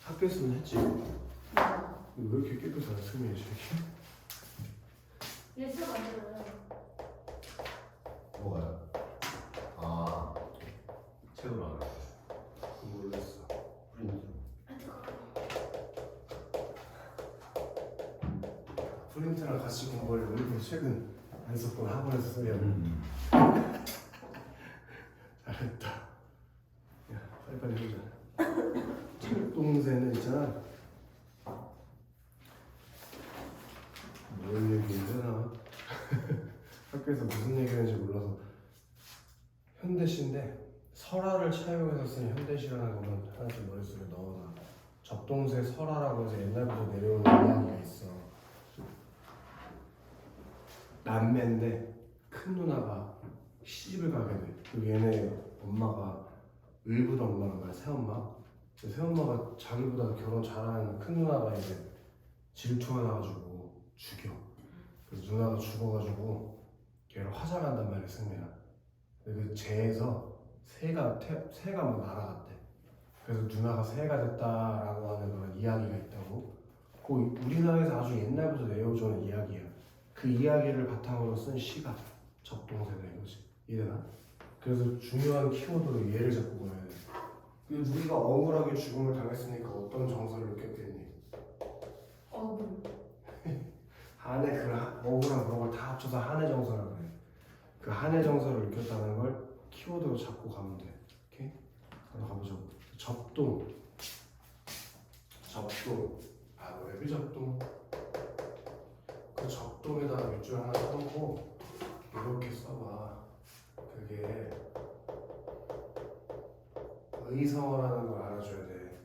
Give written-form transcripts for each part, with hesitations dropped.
학교에서는 했지. 왜 이렇게 깨끗하냐 승민이 저기. 예술 만들어요. 뭐가요? 아, 책으로 안 해. 몰랐어. 프린트. 프린트랑 같이 공부하려고 일부러 책은 안 썼고 학원에서 써야 돼. 잘했다. 야 빨리빨리 해보자. 철동새는 있잖아. 뭘 얘기하잖아. 학교에서 무슨 얘기하는지 몰라서 현대시인데 설화를 차용해서 쓴 현대시라는 것만 하나씩 머릿속에 넣어놔. 접동새 설화라고 해서 옛날부터 내려오는 이야기가 있어. 남매인데 큰 누나가 시집을 가게 돼. 그 얘네 엄마가 의붓 엄마인 거야, 새엄마. 새엄마가 자기보다 결혼 잘하는 큰 누나가 이제 질투가 나가지고 죽여. 그래서 누나가 죽어가지고 걔를 화장한단 말이야, 승민아. 근데 그 재에서 새가 막 날아갔대. 그래서 누나가 새가 됐다라고 하는 그런 이야기가 있다고. 그 우리나라에서 아주 옛날부터 내려오는 이야기야. 그 이야기를 바탕으로 쓴 시가 접동새다 이거지. 이해되나? 그래서 중요한 키워드로 얘를 잡고 가야 돼. 그래서 우리가 억울하게 죽음을 당했으니까 어떤 정서를 느꼈겠니? 억울. 한해 그 억울한 그런 걸 다 합쳐서 한해 정서라 그래. 그 한해 정서를 느꼈다는 걸 키워드로 잡고 가면 돼. 오케이? 한번 가보자고. 접동. 바로 왜 접동? 그 접동에다가 밑줄 하나 써놓고 이렇게 써봐. 그게 의성어라는 걸 알아줘야 돼.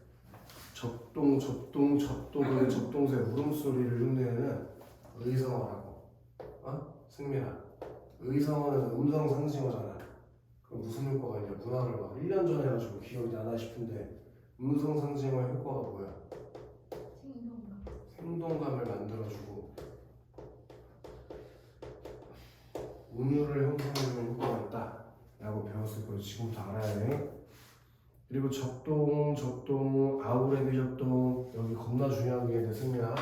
접동의 접동새 울음소리를 흉내내는 의성어라고. 어? 승민아. 의성어는 음성 상징어잖아. 그럼 무슨 효과가 있냐? 문학을 막 1년 전에 해가지고 기억이 나나 싶은데 음성 상징어의 효과가 뭐야? 생동감을 만들어주고 운율을 형성해주는 효과가 있다 라고 배웠을 거예요. 지금부터 알아야 돼. 그리고 접동, 아우레비 접동. 여기 겁나 중요한 게 승민아.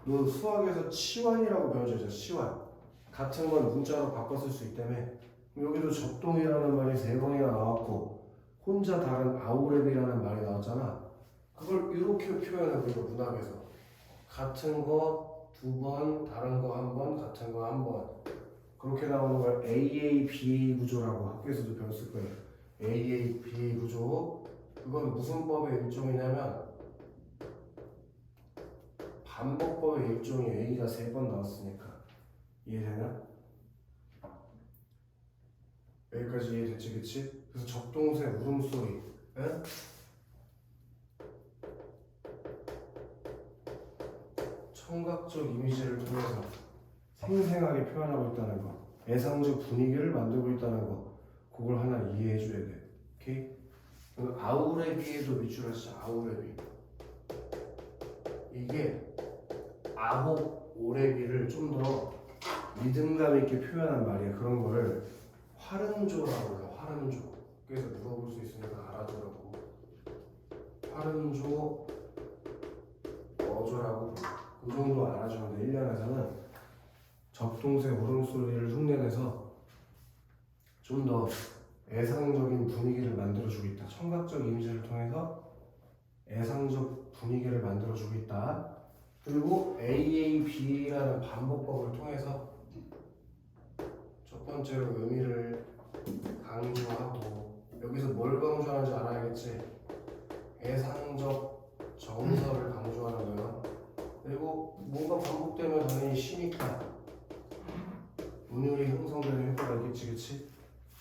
너 수학에서 치환이라고 배워줬잖아. 치환. 같은 걸 문자로 바꿔 쓸 수 있다며. 여기도 접동이라는 말이 3번이나 나왔고 혼자 다른 아우레비라는 말이 나왔잖아. 그걸 이렇게 표현해. 우리가 문학에서 같은 거 2번, 다른 거 1번, 같은 거 1번. 그렇게 나오는 걸 AABA 구조라고 학교에서도 배웠을 거예요. AABA 구조. 그건 무슨 법의 일종이냐면 반복법의 일종이 A가 3번 나왔으니까. 이해되냐? 여기까지 이해됐지, 그치? 그래서 접동새 울음소리. 에? 청각적 이미지를 통해서 생생하게 표현하고 있다는 거, 애상적 분위기를 만들고 있다는 거, 그걸 하나 이해해 줘야 돼. 오케이? 아우레비에도 밑줄을 쓰자. 아우레비. 이게 아홉 오레비를 좀 더 리듬감 있게 표현한 말이야. 그런 거를 활음조라고 해요. 활음조. 그래서 물어볼 수 있으니까 알아두라고. 활음조, 어조라고. 그 정도 알아주면 돼. 1년에서는 접동새 울음소리를 흉내내서 좀 더 애상적인 분위기를 만들어주고 있다. 청각적 이미지를 통해서 애상적 분위기를 만들어주고 있다. 그리고 AAB라는 반복법을 통해서 첫 번째로 의미를 강조하고, 여기서 뭘 강조하는지 알아야겠지. 애상적 정서를 강조하는 거야. 그리고 뭔가 반복되면 당연히 시니까 운율이 형성되는 효과가 있겠지, 그치?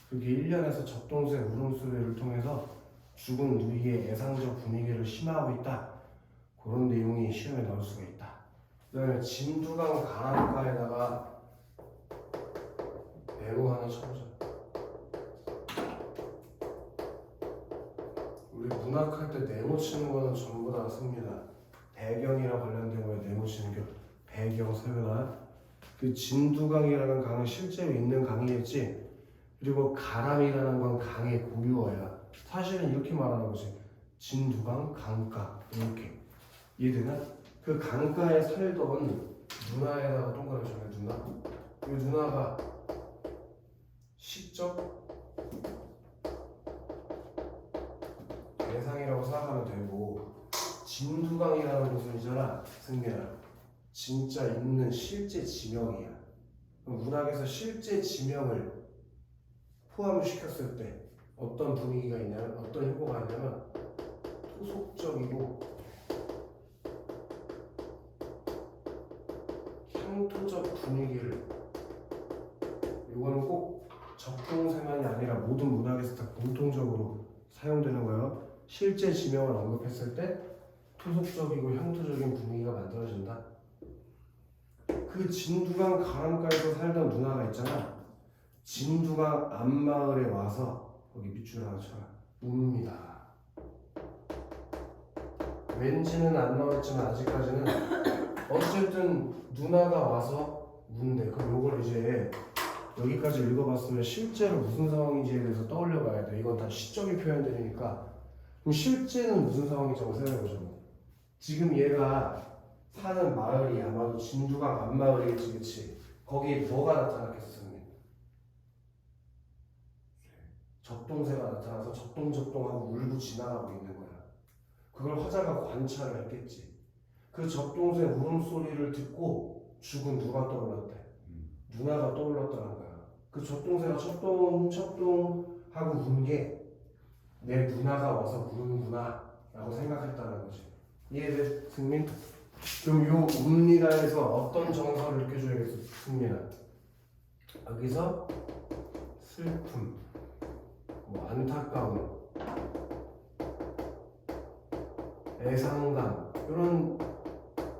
그게 1년에서 접동새 울음소리를 통해서 죽은 누이의 애상적 분위기를 심화하고 있다. 그런 내용이 시험에 나올 수가 있다. 그 다음에 진두강 가랑가에다가 네모 하나 쳐보자. 우리 문학할 때 네모 치는 거는 전부 다 씁니다. 배경이랑 관련된 거에 네모 치는 게 배경 서면화. 그 진두강이라는 강은 실제로 있는 강이겠지. 그리고 가람이라는 건 강의 고유어야. 사실은 이렇게 말하는 거지. 진두강 강가 이렇게 이해되나? 그 강가에 살던 누나에다가 동그라미 쳐요. 누나. 이 누나가 시적 대상이라고 생각하면 되고 진두강이라는 곳은 있잖아 승민아 진짜 있는 실제 지명이야. 그럼 문학에서 실제 지명을 포함시켰을 때 어떤 분위기가 있냐면 어떤 효과가 있냐면 토속적이고 향토적 분위기를 이거는 꼭 적동생만이 아니라 모든 문학에서 다 공통적으로 사용되는 거예요. 실제 지명을 언급했을 때 토속적이고 향토적인 분위기가 만들어진다. 그 진두강 가람가에서 살던 누나가 있잖아. 진두강 앞마을에 와서 거기 밑줄 하나 쳐라. 웁니다. 왠지는 안 나왔지만 아직까지는 어쨌든 누나가 와서 운대. 그럼 요걸 이제 여기까지 읽어봤으면 실제로 무슨 상황인지에 대해서 떠올려 봐야 돼. 이건 다 시적인 표현들이니까. 그럼 실제는 무슨 상황인지 한번 생각해보자고. 지금 얘가 사는 마을이 아마도 진두강 앞마을이겠지, 그치? 거기에 뭐가 나타났겠어, 선생님? 적동새가 나타나서 적동적동하고 울고 지나가고 있는 거야. 그걸 화자가 관찰을 했겠지. 그 적동새 울음소리를 듣고 죽은 누가 떠올랐대? 누나가 떠올랐다는 거야. 그 적동새가 척동 하고 운 게 내 누나가 와서 우는구나 라고 생각했다는 거지. 이해돼? 승민? 그럼 요 웁니다에서 어떤 정서를 느껴줘야겠어? 승민아 여기서 슬픔, 뭐 안타까움, 애상감 이런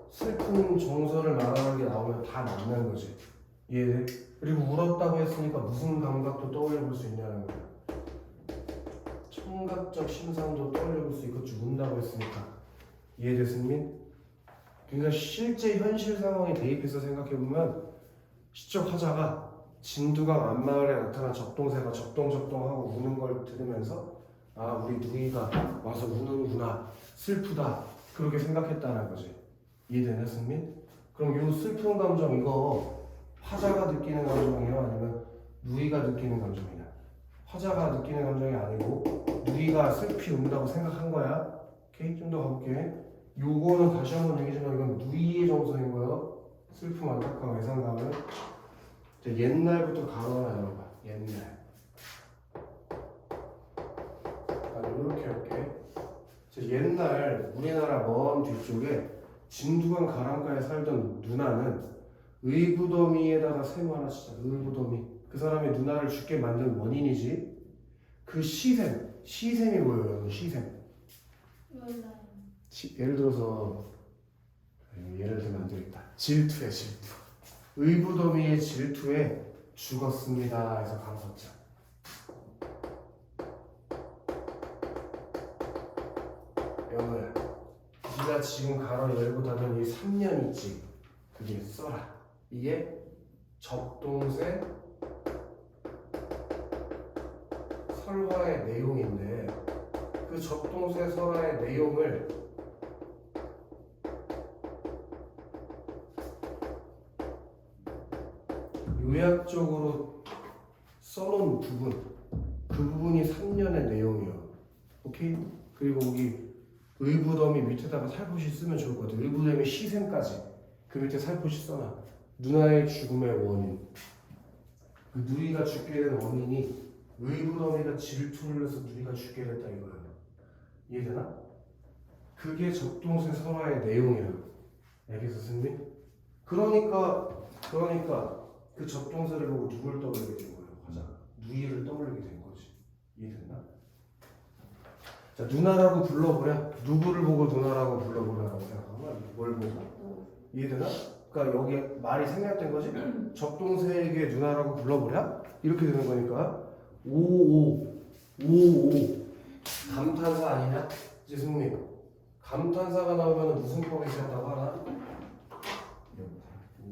슬픈 정서를 말하는 게 나오면 다 맞는 거지. 이해돼? 그리고 울었다고 했으니까 무슨 감각도 떠올려 볼 수 있냐는 거야. 청각적 심상도 떠올려 볼 수 있고 운다고 했으니까. 이해돼 승민? 그러니까 실제 현실 상황에 대입해서 생각해보면 시적 화자가 진두강 앞마을에 나타난 적동새가 적동하고 우는 걸 들으면서 아 우리 누이가 와서 우는구나 슬프다 그렇게 생각했다는 거지. 이해되냐 승민? 그럼 이 슬픈 감정 이거 화자가 느끼는 감정이에요? 아니면 누이가 느끼는 감정이냐? 화자가 느끼는 감정이 아니고 누이가 슬피 운다고 생각한 거야. 오케이? 좀 더 가볼게. 요거는 다시 한번 얘기지만 이건 누이의 정서인 거예요. 슬픔, 안타까움, 애상감은 옛날부터 가로 하나 열어봐. 옛날. 난 이렇게 할게. 옛날 우리나라 먼 뒤쪽에 진두강 가람가에 살던 누나는 의구더미에다가 세모 하나 치자. 의구더미. 그 사람이 누나를 죽게 만든 원인이지. 그 시샘이 뭐예요? 시샘. 몰라요. 예를 들어서 예를 들면 안 되겠다. 질투야 질투. 의구더미의 질투에 죽었습니다 해서 감섰자. 영어야. 네가 지금 가로 열고 닫은 이 3년 있지. 그게 써라. 이게 적동새 설화의 내용인데 그 적동새 설화의 내용을 요약적으로 써놓은 부분 그 부분이 3년의 내용이에요. 오케이? 그리고 여기 의부더미 밑에다가 살포시 쓰면 좋을 것 같아요. 의부더미 시샘까지 그 밑에 살포시 써놔. 누나의 죽음의 원인 그 누이가 죽게 된 원인이 의부더미가 질투를 해서 누이가 죽게 됐다 이거예요. 이해되나? 그게 적동새 설화의 내용이에요. 알겠어 승민? 그러니까 그 적동새를 보고 누굴 떠올리게 된 거예요? 화자가 누이를 떠올리게 된 거지. 이해됐나? 자 누나라고 불러보랴. 누구를 보고 누나라고 불러보랴라고 생각하면 뭘 보고? 이해되나? 그러니까 여기 말이 생략된 거지. 적동새에게 누나라고 불러보랴. 이렇게 되는 거니까 오오 감탄사 아니냐? 이제 승민 감탄사가 나오면 무슨 법이 된다고 하나?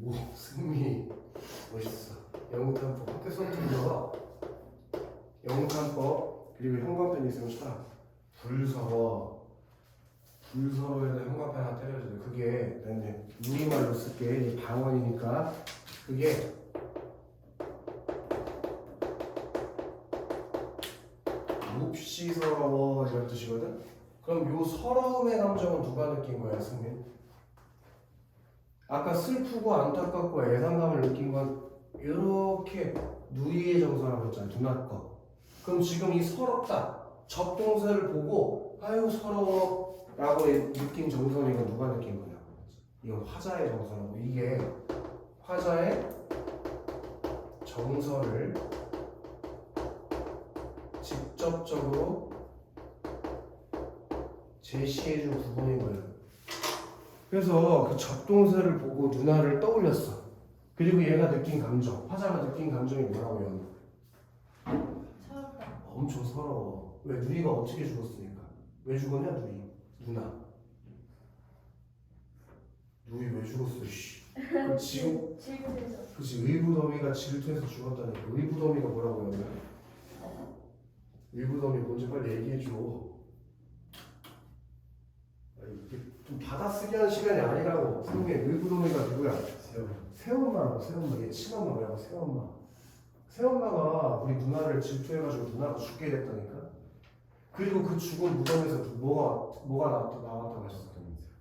오 승민 멋있어. 영탄법 학교 수업 들어가. 영탄법 그리고 형광펜 있으면 쳐라. 불서워 불서로에다 형광펜 하나 때려줘요. 그게 나 이제 우리말로 쓸게. 이 방언이니까 그게 몹시 서러워 이런 뜻이거든. 그럼 요 서러움의 감정은 누가 느낀 거야, 승민? 아까 슬프고 안타깝고 애상감을 느낀 건 이렇게 누이의 정서라고 했잖아, 누나 거. 그럼 지금 이 서럽다 접동사를 보고 아유 서러워 라고 느낀 정서는 이건 누가 느낀 거냐고. 이건 화자의 정서라고. 이게 화자의 정서를 직접적으로 제시해준 부분인 거예요. 그래서 그 접동사를 보고 누나를 떠올렸어. 그리고 얘가 느낀 감정, 화자가 느낀 감정이 뭐라고요? 서럽다. 엄청 서러워. 왜? 누이가 어떻게 죽었으니까. 왜 죽었냐? 누나. 누이 왜 죽었어? 씨. 그 지금 질투해서. 그치, 의부더미가 질투해서 죽었다니까. 의부더미가 뭐라고 하냐? 의부더미 뭔지 빨리 얘기해줘. 이게 좀 받아쓰기 하는 시간이 아니라고. 승민, 의부더미가 누구야? 새엄마라고. 새엄마. 얘 친엄마 뭐라고? 새엄마. 새엄마가 우리 누나를 질투해가지고 누나가 죽게 됐다니까. 그리고 그 죽은 무덤에서 뭐가 나왔다고 했어.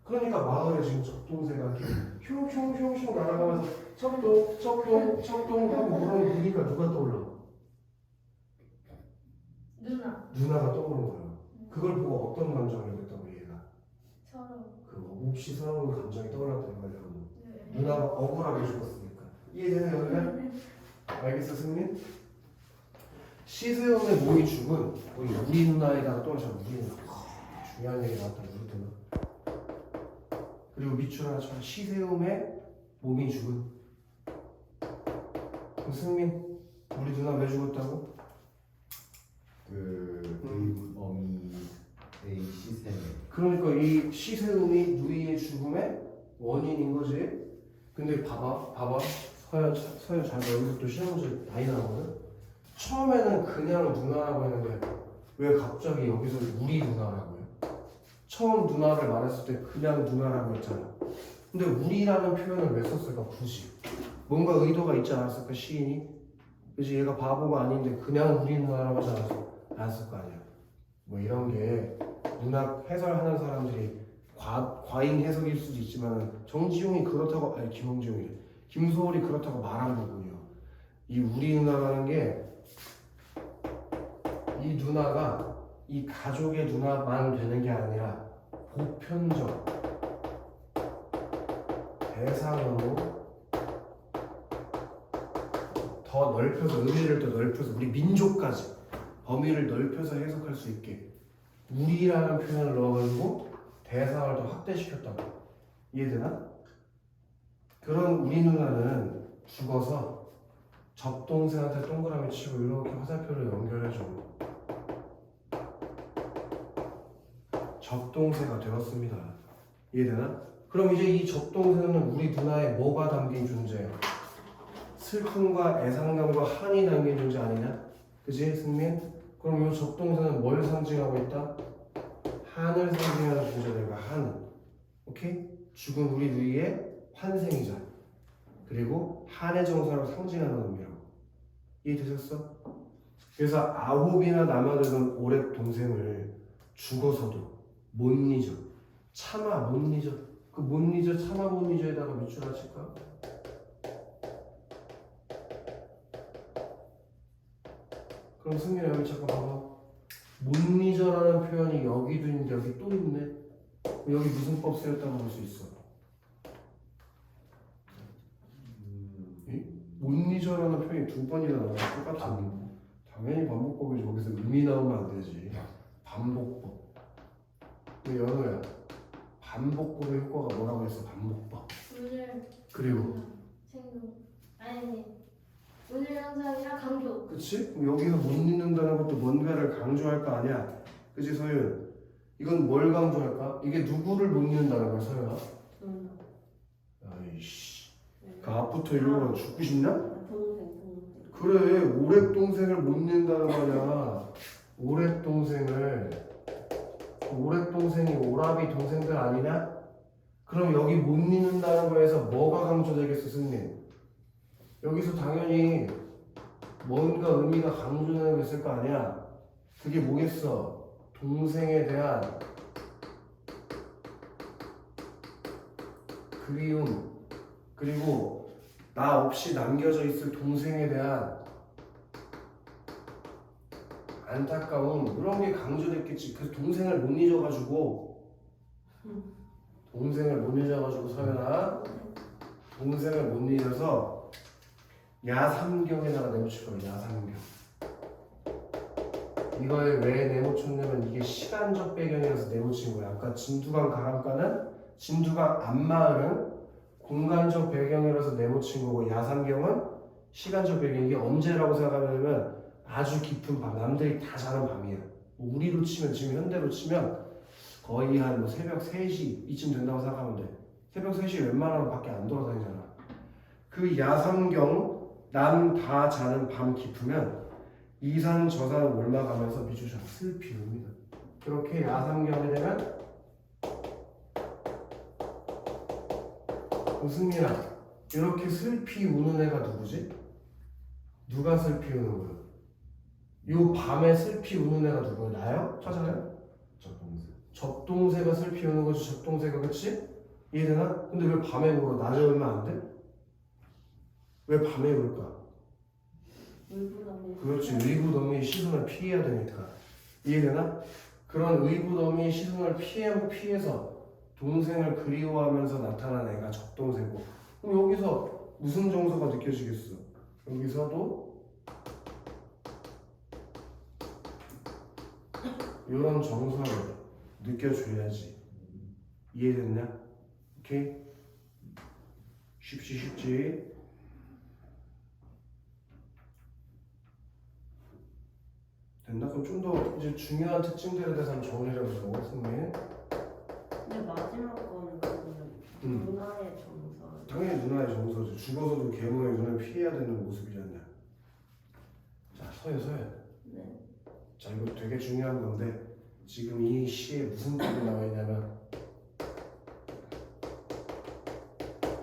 그러니까 마을에 지금 적동새가 이렇게 흉흉흉흉 날아가면서 척동 하고 무덤이 보니까 누가 떠올라? 누나가 떠오르는 거야. 그걸 보고 어떤 감정을 느꼈다고 얘가? 서러워. 그 몹시 서러운 감정이 떠올랐다는 거야, 여러분. 네. 누나가 억울하게 죽었으니까. 이해되는 여기가? 알겠어, 승민? 시세움의 몸이 죽은 우리 누나에다가 떠올려. 우리 누나. 중요한 얘기 나왔다, 우리 누나. 그리고 밑줄 참 시세움의 몸이 죽은. 그럼 승민, 우리 누나 왜 죽었다고? 의부더미의 시세. 그러니까 이 시세움이 누이의 죽음의 원인인 거지. 근데 봐봐. 서현 잘 봐. 여기서 또 시험 문제 많이 나오거든. 처음에는 그냥 누나라고 했는데 왜 갑자기 여기서 우리 누나라고 해? 처음 누나를 말했을 때 그냥 누나라고 했잖아. 근데 우리라는 표현을 왜 썼을까 굳이? 뭔가 의도가 있지 않았을까 시인이? 그치, 얘가 바보가 아닌데 그냥 우리 누나라고 하지 않았을 거 아니야. 뭐 이런 게 문학 해설하는 사람들이 과잉 해석일 수도 있지만 정지용이 그렇다고, 아니 김홍지용이, 김소월이 그렇다고 말한 부분이요. 이 우리 누나라는 게 이 누나가 이 가족의 누나만 되는 게 아니라 보편적 대상으로 더 넓혀서, 의미를 더 넓혀서 우리 민족까지 범위를 넓혀서 해석할 수 있게 우리라는 표현을 넣어가지고 대상을 더 확대시켰다고. 이해되나? 그런 우리 누나는 죽어서 접동생한테 동그라미 치고 이렇게 화살표를 연결해줘. 접동새가 되었습니다. 이해되나? 그럼 이제 이 접동새는 우리 누나에 뭐가 담긴 존재예요? 슬픔과 애상감과 한이 담긴 존재 아니냐? 그지 승민? 그럼 이 접동새는 뭘 상징하고 있다? 한을 상징하는 존재들과 한. 오케이? 죽은 우리 누이의 환생이자 그리고 한의 정서를 상징하는 의미라고. 이해되셨어? 그래서 아홉이나 남아들던 오랫 동생을 죽어서도 못 잊어. 차마 못 잊어. 그 못 잊어, 차마 못 잊어에다가 밑줄 하실까? 그럼 승민아 여기 잠깐 봐봐. 못 잊어라는 표현이 여기도 있는데 여기 또 있네. 여기 무슨 법 쓰였다고 볼 수 있어? 못 잊어라는 표현이 두 번이나 나와요. 똑같은. 당연히 반복법이지. 여기서 의미 나오면 안 되지. 반복법. 근데 연호야, 반복법의 효과가 뭐라고 했어? 반복법. 오늘 그리고 생각 아니 오늘 현상이랑 강조. 그치? 그럼 여기서 못 잊는다는 것도 뭔가를 강조할 거 아니야. 그치 서윤? 이건 뭘 강조할까? 이게 누구를 못 잊는다는 거야 서윤아? 아이씨, 그 앞부터 읽어봐. 죽고 싶냐? 그래, 오랫동생을 못 잊는다는 거냐. 오랫동생을 오랩 동생이 오라비 동생들 아니냐? 그럼 여기 못 잊는다는 거에서 뭐가 강조되겠어, 승민? 여기서 당연히 뭔가 의미가 강조되는 게 있을 거 아니야? 그게 뭐겠어? 동생에 대한 그리움, 그리고 나 없이 남겨져 있을 동생에 대한 안타까움, 이런 게 강조됐겠지. 그래서 동생을 못 잊어가지고 서연아, 동생을 못 잊어서 야삼경에다가 내붙일 거야. 야삼경. 이거에 왜 내붙였냐면 이게 시간적 배경이라서 내붙인 거야. 아까 진두강 가람가는 진두강 앞마을은 공간적 배경이라서 내붙인 거고, 야삼경은 시간적 배경. 이게 언제라고 생각하면 되면 아주 깊은 밤, 남들이 다 자는 밤이야. 뭐 우리로 치면, 지금 현대로 치면 거의 한 뭐 새벽 3시 이쯤 된다고 생각하면 돼. 새벽 3시 웬만하면 밖에 안 돌아다니잖아. 그 야삼경, 남 다 자는 밤 깊으면 이산 저산을 올라가면서 미주셔 슬피 웁니다. 그렇게 야삼경이 되면 무슨이야? 이렇게 슬피 우는 애가 누구지? 누가 슬피 우는 거야? 요 밤에 슬피 우는 애가 누구야? 나요? 찾아요? 적동생. 적동새가 슬피 우는 거지. 적동새가, 그치? 이해되나? 근데 왜 밤에 울어? 낮에 울면 안 돼? 왜 밤에 울까? 그렇지. 의구더미 시선을 피해야 되니까. 이해되나? 그런 의구더미 시선을 피해서 동생을 그리워하면서 나타난 애가 적동새고, 그럼 여기서 무슨 정서가 느껴지겠어? 여기서도 이런 정서를 느껴줘야지. 이해됐냐? 오케이? 쉽지? 됐나? 그럼 좀 더 이제 중요한 특징들에 대해서 한번 정리를 해보자고, 승민. 근데 마지막 거는 그냥 누나의 정서. 당연히 누나의 정서지. 죽어서도 계모의 눈을 피해야 되는 모습이지 않냐. 자, 서예. 네. 자, 이거 되게 중요한 건데 지금 이 시에 무슨 법이 나와 있냐면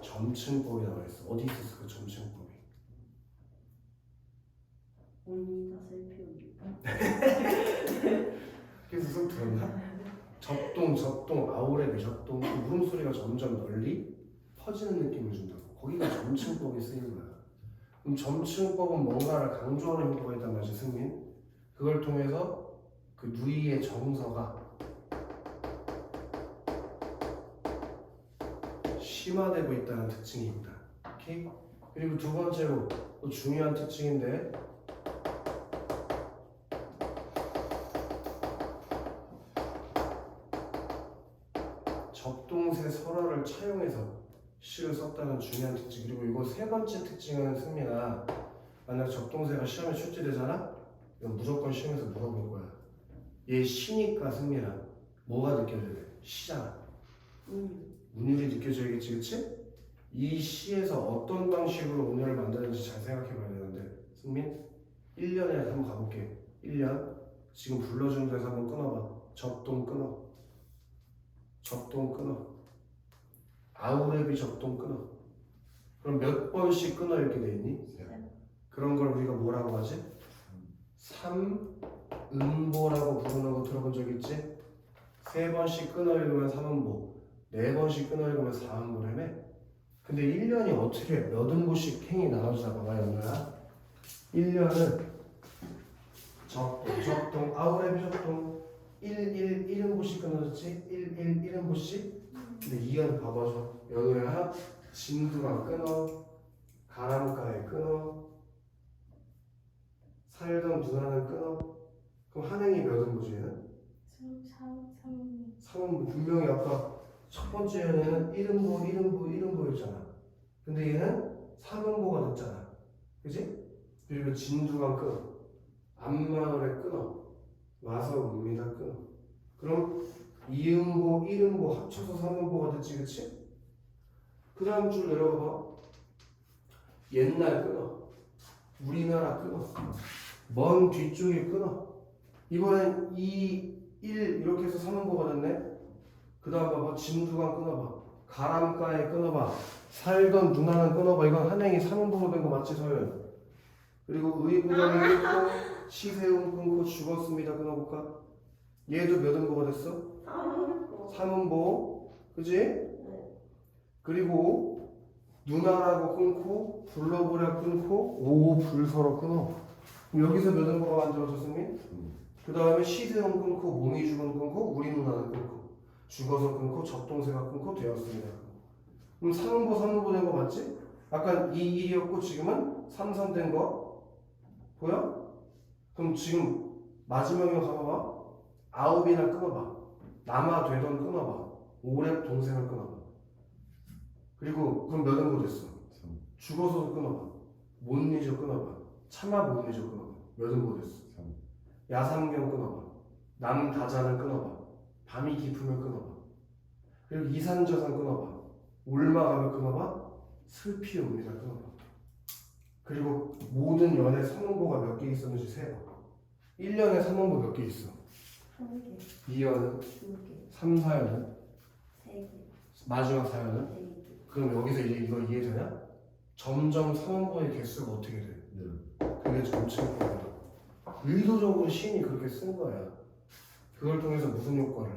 점층법이 나와 있어. 어디 있었어 그 점층법이? 옵니다 슬피 옵니다. 그래서 쏙 들었나? 접동 아우레비 접동, 그 물음소리가 점점 널리 퍼지는 느낌을 준다고. 거기가 점층법이 쓰인 거야. 그럼 점층법은 뭔가를 강조하는 효과가 있단 말이지, 승민. 그걸 통해서 그 누이의 정서가 심화되고 있다는 특징이 있다. 오케이? 그리고 두 번째로 또 중요한 특징인데 적동새 설화를 차용해서 시를 썼다는 중요한 특징. 그리고 이거 세 번째 특징은 승민아, 만약 적동새가 시험에 출제되잖아? 이건 무조건 시험에서 물어볼 거야. 얘 시니까 승민아 뭐가 느껴져야 돼? 시잖아. 운율이 느껴져야겠지, 그치? 이 시에서 어떤 방식으로 운율을 만드는지 잘 생각해 봐야 되는데, 승민 1년에 한번 가볼게. 1년 지금 불러주는 데서 한번 끊어봐. 적동 끊어. 아우레비 적동 끊어. 그럼 몇 번씩 끊어 이렇게 돼 있니? 그런 걸 우리가 뭐라고 하지? 삼음보라고 부르는 거 들어본 적 있지? 3번씩 끊어 읽으면 삼음보, 4번씩 끊어 읽으면 사음보라며. 근데 1년이 어떻게 몇 음보씩 행이 나눠지나 봐봐, 연우야. 1년은 적동, 아우레비 적동 1음보씩 끊어졌지? 1음보씩? 근데 2년 봐봐줘. 연우야, 진두강 끊어, 가람가에 끊어, 살던 누나는 끊어. 그럼 한행이 몇 음보지 얘는? 3음보. 분명히 아까 첫 번째는 1음보였잖아. 근데 얘는 3음보가 됐잖아. 그지? 그리고 진두강 끊어, 앞마을에 끊어, 와서 옵니다 끊어. 그럼 2음보, 1음보 합쳐서 3음보가 됐지, 그치? 그 다음 줄 내려가봐. 옛날 끊어, 우리나라 끊어, 먼 뒤쪽에 끊어. 이번엔 이 1 이렇게 해서 3분보가 됐네. 그 다음 봐봐. 진두강 끊어봐. 가람가에 끊어봐. 살던 누나는 끊어봐. 이건 한행이 3분보로 된 거 맞지 서현? 그리고 의부정이 끊고 시세운 끊고 죽었습니다. 끊어볼까? 얘도 몇 음보가 됐어? 3음보. 그지? 그리고 누나라고 끊고 불러보려 끊고 오불서로 끊어. 그럼 여기서 몇 음보가 만들어졌습니? 그 다음에 시세운 끊고 몸이 죽은 끊고 우리 누나는 끊고 죽어서 끊고 적동생가 끊고 되었습니다. 그럼 3음보 3음보 된 거 맞지? 아까 2, 1이었고 지금은 3, 3 된 거 보여? 그럼 지금 마지막에 가봐봐. 9이나 끊어봐. 남아 되던 끊어봐. 오랩 동생을 끊어봐. 그리고 그럼 몇 음보 됐어? 죽어서도 끊어봐. 못 잊어 끊어봐. 참아 못 잊어 끊어봐. 몇 음보 됐어? 야삼경 끊어봐. 남다자는 끊어봐. 밤이 깊으면 끊어봐. 그리고 이산저산 끊어봐. 올마가면 끊어봐. 슬피 옵니다 끊어봐. 그리고 모든 연애 3음보가 몇 개 있었는지 세봐. 1년에 3음보 몇 개 있어? 1개, 2연은? 2개, 3, 4연은? 3개, 마지막 4연은? 4개. 그럼 여기서 이제 이거 이해되냐? 점점 3음보의 개수가 어떻게 돼? 그게 점층법이야. 의도적으로 시인이 그렇게 쓴 거야. 그걸 통해서 무슨 효과를?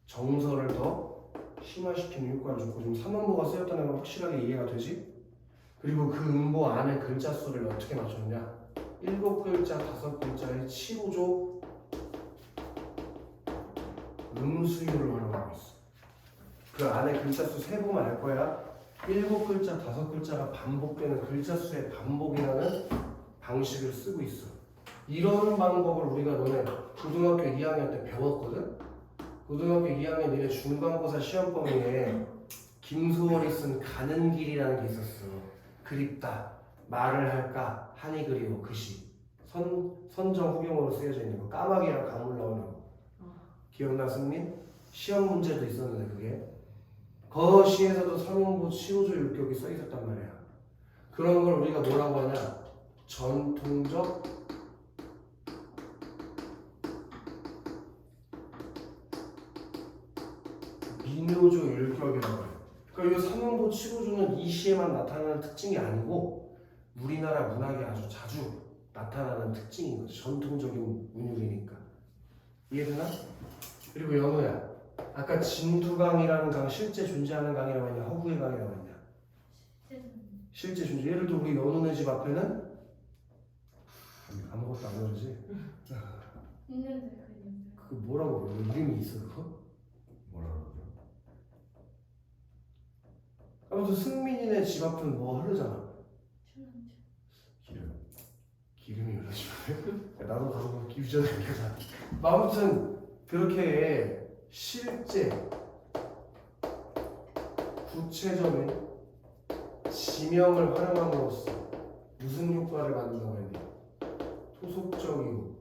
정서를 더 심화시키는 효과를 줬고 지금 3음보가 쓰였다는 건 확실하게 이해가 되지? 그리고 그 음보 안에 글자 수를 어떻게 맞췄냐? 7글자, 5글자의 15조 음수율을 활용하고 있어. 그 안에 글자 수 세보면 알 거야. 7글자, 5글자가 반복되는 글자 수의 반복이라는 방식을 쓰고 있어. 이런 방법을 우리가 너네 고등학교 2학년 때 배웠거든? 고등학교 2학년 니네 중간고사 시험 범위에 김소월이 쓴 가는 길이라는 게 있었어. 그립다, 말을 할까, 한이 그리워, 그시. 선정 후경으로 쓰여져 있는 거. 까마귀랑 강물 나오는 거. 기억나 승민? 시험 문제도 있었는데 그게. 거시에서도 3음보 15조 율격이 써 있었단 말이야. 그런 걸 우리가 뭐라고 하냐? 전통적 민요조 율격이라고 해요. 그러니까 이 3음보 15조는 이 시에만 나타나는 특징이 아니고 우리나라 문학에 아주 자주 나타나는 특징인 거죠. 전통적인 문율이니까. 이해되나? 그리고 연호야, 아까 진두강이라는 강 실제 존재하는 강이라고 했냐? 허구의 강이라고 했냐? 실제 존재. 예를 들어 우리 연호네 집 앞에는 아무것도 안 그러지? 있는데 그냥. 그 뭐라고 그래? 이름이 있어 그거? 뭐라 그러죠? 아무튼 승민이네 집 앞은 뭐 흐르잖아. 기름. 기름이 흐르지 마. 나도 가서 유전을 켜자. 아무튼 그렇게 실제 구체적인 지명을 활용함으로써 무슨 효과를 만든다고 했니? 토속적이고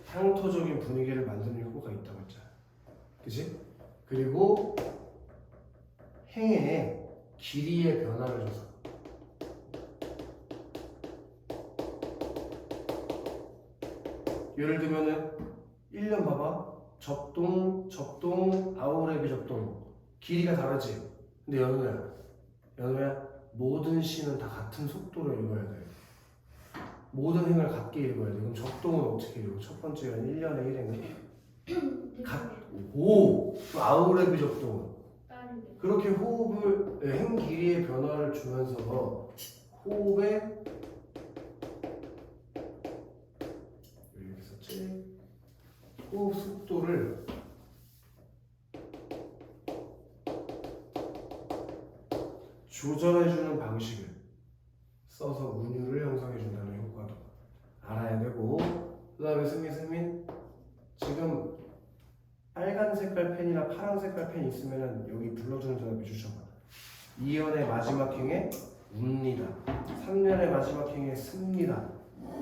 향토적인 분위기를 만드는 효과가 있다고 했잖아. 그치? 그리고 행에 길이의 변화를 줘서 예를 들면은 1년 봐봐. 적동, 아우레비 적동 길이가 다르지? 근데 연우야 모든 시는 다 같은 속도로 읽어야 돼. 모든 행을 같게 읽어야 돼. 그럼 적동은 어떻게 읽어? 첫 번째는 1년에 1행을 오! 아우레비 적동은 빠르게. 그렇게 호흡을 행 길이의 변화를 주면서 호흡의 이렇게 썼지? 호흡 속도를 조절해주는 방식을 써서 운율을 형성해준다는 효과도 알아야 되고, 그 다음에 승민 지금 빨간 색깔 펜이나 파란 색깔 펜 있으면 여기 불러주는 대답해 주셔봐. 2연의 마지막 행에 웁니다. 3년의 마지막 행에 씁니다.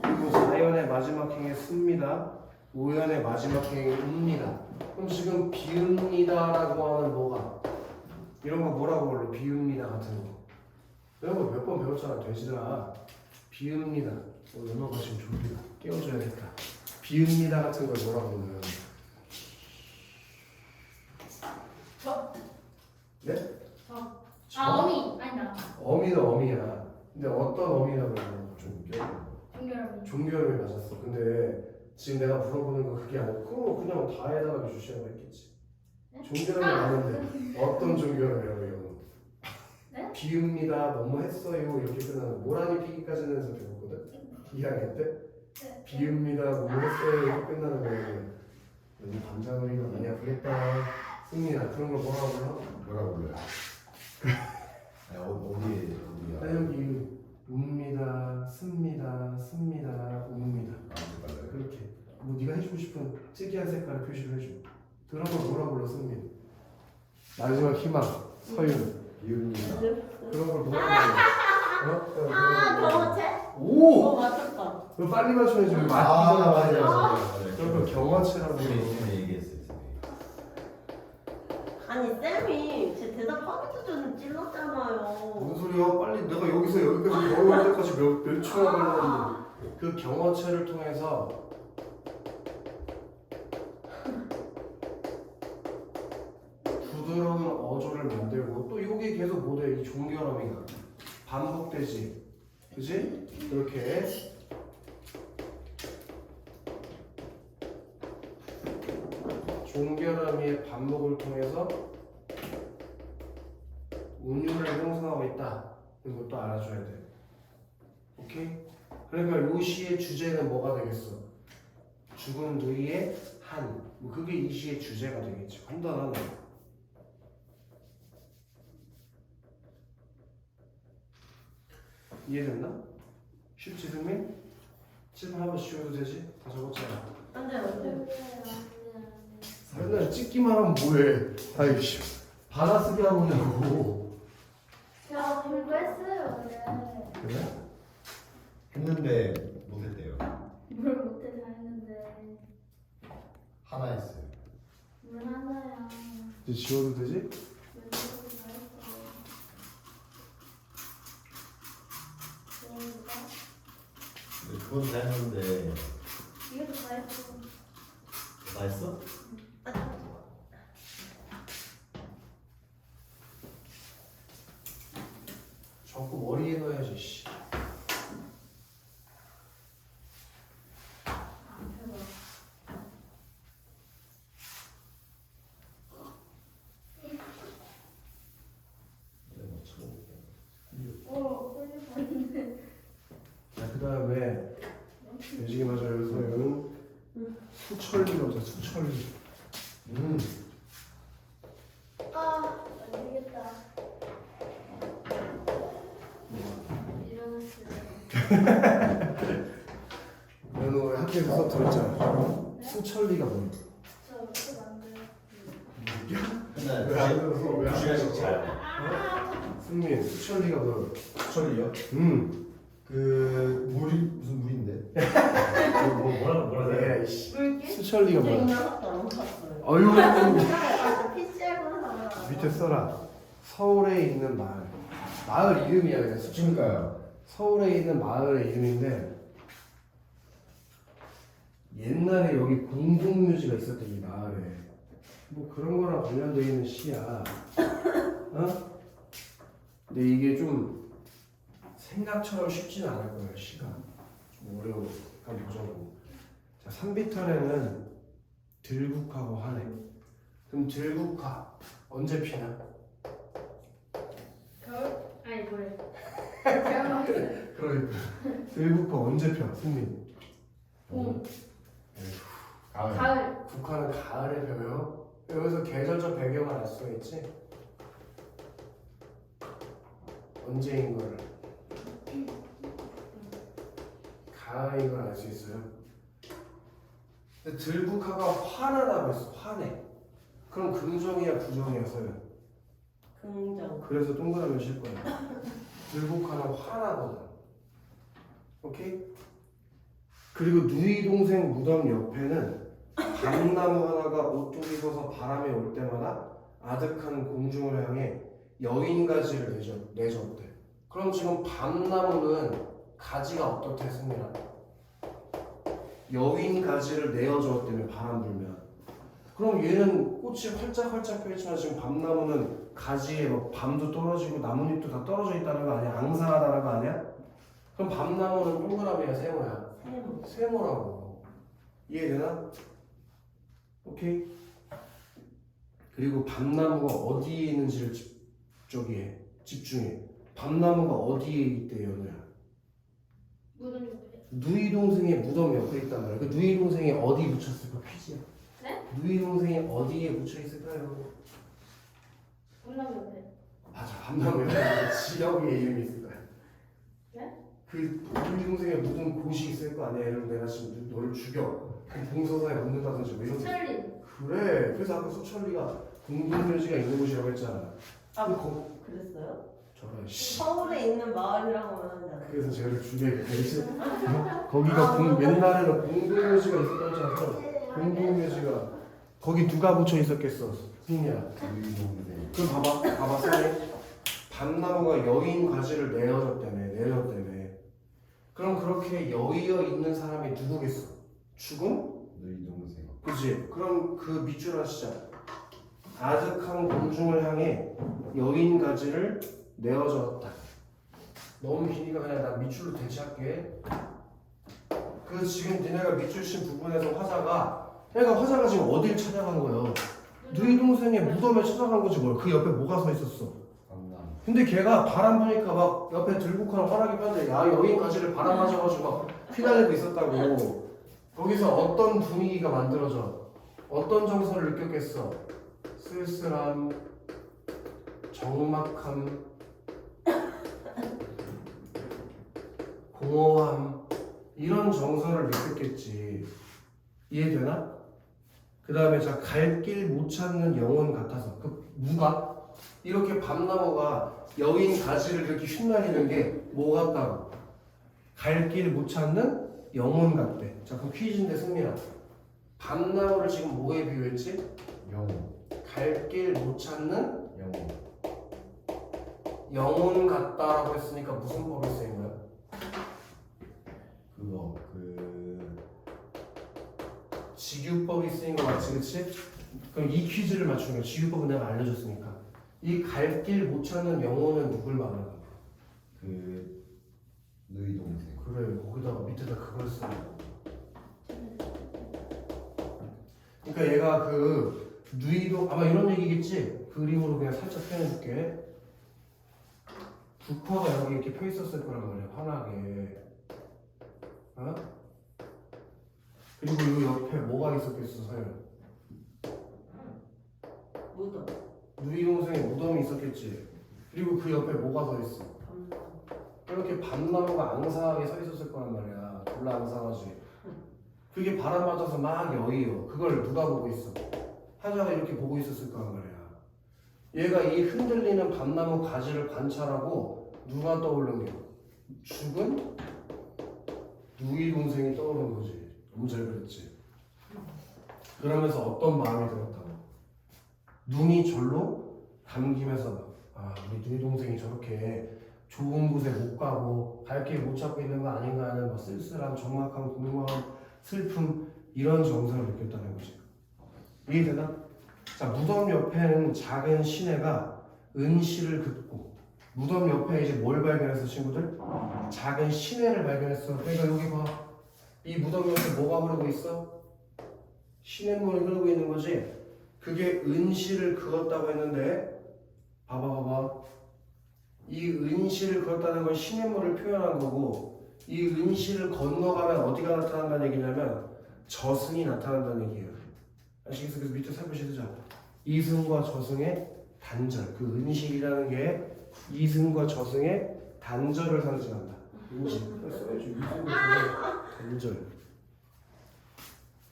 그리고 4연의 마지막 행에 씁니다. 5연의 마지막 행에 웁니다. 그럼 지금 비웁니다라고 하는 뭐가? 이런 거 뭐라고 불러? 비웁니다 같은 거. 이런 거 몇 번 배웠잖아. 돼지들아. 비읍니다. 연어가 지금 졸리다. 깨워줘야겠다. 비읍니다 같은 걸 뭐라고 하면 네? 어미 아니다. 어미는 어미야. 근데 어떤 어미라고 그러냐고 종결어미. 종교를 맞았어. 근데 지금 내가 물어보는 건 그게 아니고 그냥 다에다가 주시라고 했겠지. 종교를 아는데 어떤 종교라고 이거? 네? 비읍니다. 뭐뭐 했어요 이렇게 끝나는 모란이 피기까지는 해서 배웠거든. 2학년 때 네. 비읍니다. 뭐뭐 했어요 이렇게 끝나는 거예요. 너무 감정이가 많이 아프겠다. 승민아 그런 걸 뭐라고 불러? 뭐라고 불러요? 아니, 어디야? 나 여기 웁니다, 씁니다, 씁니다, 웁니다. 맞아요. 그렇게 뭐 네가 해주고 싶은 특이한 색깔을 표시를 해줘. 그런 걸 뭐라 불러 승민? 마지막 희망 서윤 비읍니다. 그런 걸 뭐라 불러? 경어체? 오! 맞췄다. 너 빨리 맞춰야지 왜 맞아, 맞기잖아 맞아. 그런 걸 경화체라고 쌤이 그래. 얘기했어요. 쌤이. 아니 쌤이 제 대답하기도 전에 찔렀잖아요. 무슨 소리야? 빨리 내가 여기서 여기까지 걸어올 때까지 몇 초나 걸렸는데 그 경화체를 통해서 부드러운 어조를 만들고 또 이게 계속 뭐돼? 이 종결어미가 반복되지 그지? 이렇게 종결어미의 반복을 통해서 운율을 형성하고 있다. 이것도 알아줘야 돼. 오케이? 그러니까 이 시의 주제는 뭐가 되겠어? 죽은 누이의 한. 뭐 그게 이 시의 주제가 되겠지. 간단하네. 이해됐나? 쉽지 승민? 칠판 한번 지워도 되지? 다 적었잖아. 안돼 안돼. 맨날 찍기만 하면 뭐해? 아이씨. 받아쓰기 하고 있냐고. 저 공부했어요. 네. 그래? 했는데 못했대요. 뭘 못해 다 했는데 하나 했어요. 뭘 하나야. 이제 지워도 되지? 왜 저렇게 다 했어. 그러니까 근데 그건 다 했는데 이것도 다 했어. 다 했어? 자꾸 머리에 넣어야지. 씨. 내가 뭐 쳐볼게. 끌릴 뻔했는데. 자, 그 다음에 매직이 맞아요. 서윤 수철리가 오자. 수철리. 아, 안 되겠다. 일어났어요. 너는 왜 학교에서 수업 들었잖아. 수철리가 뭐야? 저 어떻게 만들어? 맨날 왜안 들었어? 왜안 2시간씩 자요. 승민, 수철리가 뭐야? 철이요? 그 물이 무슨 물인데? 뭐라 야, 이씨. 물개? 수철리가 저 뭐야? 인간학도 안 봤어요. 어휴. PC에서 밑에 써라. 서울에 있는 마을. 마을 이름이야 그냥 수철리. 그러니까요. 서울에 있는 마을의 이름인데 옛날에 여기 공동묘지가 있었대 이 마을에. 뭐 그런 거랑 관련돼 있는 시야. 어? 근데 이게 좀 생각처럼 쉽지는 않을 거예요. 시가 좀 어려워. 한번 보자고. 자, 3비턴에는 들국화고 하네. 그럼 들국화 언제 피나? 겨울? 아니 뭐래? 겨울. 그러니까 들국화 언제 펴? 승민. 봄. 가을. 가을. 국화는 가을에 펴요. 여기서 계절적 배경을 알 수가 있지. 언제인 걸 가을인 걸 알 수 있어요. 근데 들국화가 환하다고 했어. 환해. 그럼 긍정이야 부정이었어요. 긍정. 그래서 동그라미 칠 거야. 들국화는 환하거든. 오케이? 그리고 누이 동생 무덤 옆에는 밤나무 하나가 옷도 입어서 바람이 올 때마다 아득한 공중을 향해 여인 가지를 내줬대. 그럼 지금 밤나무는 가지가 어떻대 승민아? 여윈 가지를 내어주었다며 바람 불면. 그럼 얘는 꽃이 활짝활짝 펴있지만 지금 밤나무는 가지에 뭐 밤도 떨어지고 나뭇잎도 다 떨어져 있다는 거 아니야? 앙상하다는 거 아니야? 그럼 밤나무는 동그라미야 세모야? 세모. 세모라고. 이해되나? 오케이? 그리고 밤나무가 어디에 있는지를 집중해. 밤나무가 어디에 있대 연우야? 무덤 옆에. 누이 동생의 무덤 옆에 있단 말이야. 그 누이 동생이 어디 묻혔을까? 퀴즈야. 네? 누이 동생이 어디에 묻혀 있을까요? 무덤 옆에. 맞아, 밤나무 옆에 지역의 이름이 있을 거야. 네? 그 누이 동생의 묻은 곳이 있을 거 아니야. 예를 들어 내가 지금 너를 죽여. 그 동서사에 묻는다든지 뭐 이런 거. 철린. 그래. 그래서 아까 수천리가 공동묘지가 있는 곳이라고 했잖아. 아, 거 그랬어요? 저런 씨. 서울에 있는 마을이라고 하잖아요. 그래서 제가 죽여야겠다. 거기가 옛날에는 공동묘지가 있었잖아. 공동묘지가 거기 누가 묻혀 있었겠어? 승리야. 우리 동생. 그럼 봐봐, 선생님. 밤나무가 여인 가지를 내어줬다며. 그럼 그렇게 여의어 있는 사람이 누구겠어? 죽음? 너희 동생. 그지? 그럼 그 밑줄 하시자. 아득한 공중을 향해 여인 가지를 내어줬다. 너무 기니까 그냥 나 밑줄로 대체할게. 그 지금 니네가 밑줄 친 부분에서 화자가 지금 어딜 찾아간 거예요? 누이 동생의 무덤에 찾아간 거지 뭘. 그 옆에 뭐가 서 있었어? 밤나무. 근데 걔가 바람 부니까 막 옆에 들국화랑 화락이 폈는데 야 여인 가지를 바람 맞아가지고 막 휘날리고 있었다고. 거기서 어떤 분위기가 만들어져? 어떤 정서를 느꼈겠어? 쓸쓸함, 적막함, 공허함 이런 정서를 느꼈겠지. 이해되나? 그 다음에 자 갈 길 못 찾는 영혼 같아서 그 누가? 이렇게 밤나무가 여인 가지를 이렇게 휘날리는 게 뭐 같다고? 갈 길 못 찾는 영혼 같대. 자 그럼 퀴즈인데 승민아 밤나무를 지금 뭐에 비유했지? 영혼. 갈 길 못 찾는 영혼. 영혼 같다라고 했으니까 무슨 법을 쓰인 거야? 그거 직유법이 쓰인 거 맞지, 그치? 그럼 이 퀴즈를 맞추는 거야. 직유법은 내가 알려줬으니까. 이 갈 길 못 찾는 영혼은 누굴 말하는 거야? 너희 동생. 그래, 거기다가 밑에다 그걸 쓰는 거야. 그러니까 얘가 그 누이도 아마 이런 얘기겠지? 그림으로 그냥 살짝 표현해줄게. 국화가 여기 이렇게 펴 있었을 거란 말이야, 환하게. 어? 그리고 이 옆에 뭐가 있었겠어, 서현? 무덤. 누이 동생의 무덤이 있었겠지. 그리고 그 옆에 뭐가 서 있어? 밤나무. 이렇게 밤나무가 앙상하게 서 있었을 거란 말이야. 졸라 앙상하지. 그게 바람 맞아서 막 여의어. 그걸 누가 보고 있어? 하자가 이렇게 보고 있었을 거란 말이야. 얘가 이 흔들리는 밤나무 가지를 관찰하고 누가 떠오른 게? 죽은 누이 동생이 떠오른 거지. 너무 잘 그렸지. 그러면서 어떤 마음이 들었다고? 눈이 절로 감기면서 우리 누이 동생이 저렇게 좋은 곳에 못 가고 갈 길 못 찾고 있는 거 아닌가 하는 뭐 쓸쓸함, 적막함, 공허함, 슬픔 이런 정서를 느꼈다는 거지. 이해되나? 자, 무덤 옆에는 작은 시내가 은실을 긋고 무덤 옆에 이제 뭘 발견했어 친구들? 작은 시내를 발견했어. 그러니까 여기 봐. 이 무덤 옆에 뭐가 흐르고 있어? 시냇물이 흐르고 있는 거지. 그게 은실을 그었다고 했는데 봐봐. 이 은실을 그었다는 건 시냇물을 표현한 거고 이 은실을 건너가면 어디가 나타난다는 얘기냐면 저승이 나타난다는 얘기예요. 아시겠어? 그래서 밑에 살펴보시자. 이승과 저승의 단절. 그 은실이라는 게 이승과 저승의 단절을 상징한다. 은실. 써야지. 이승과 저승의 단절.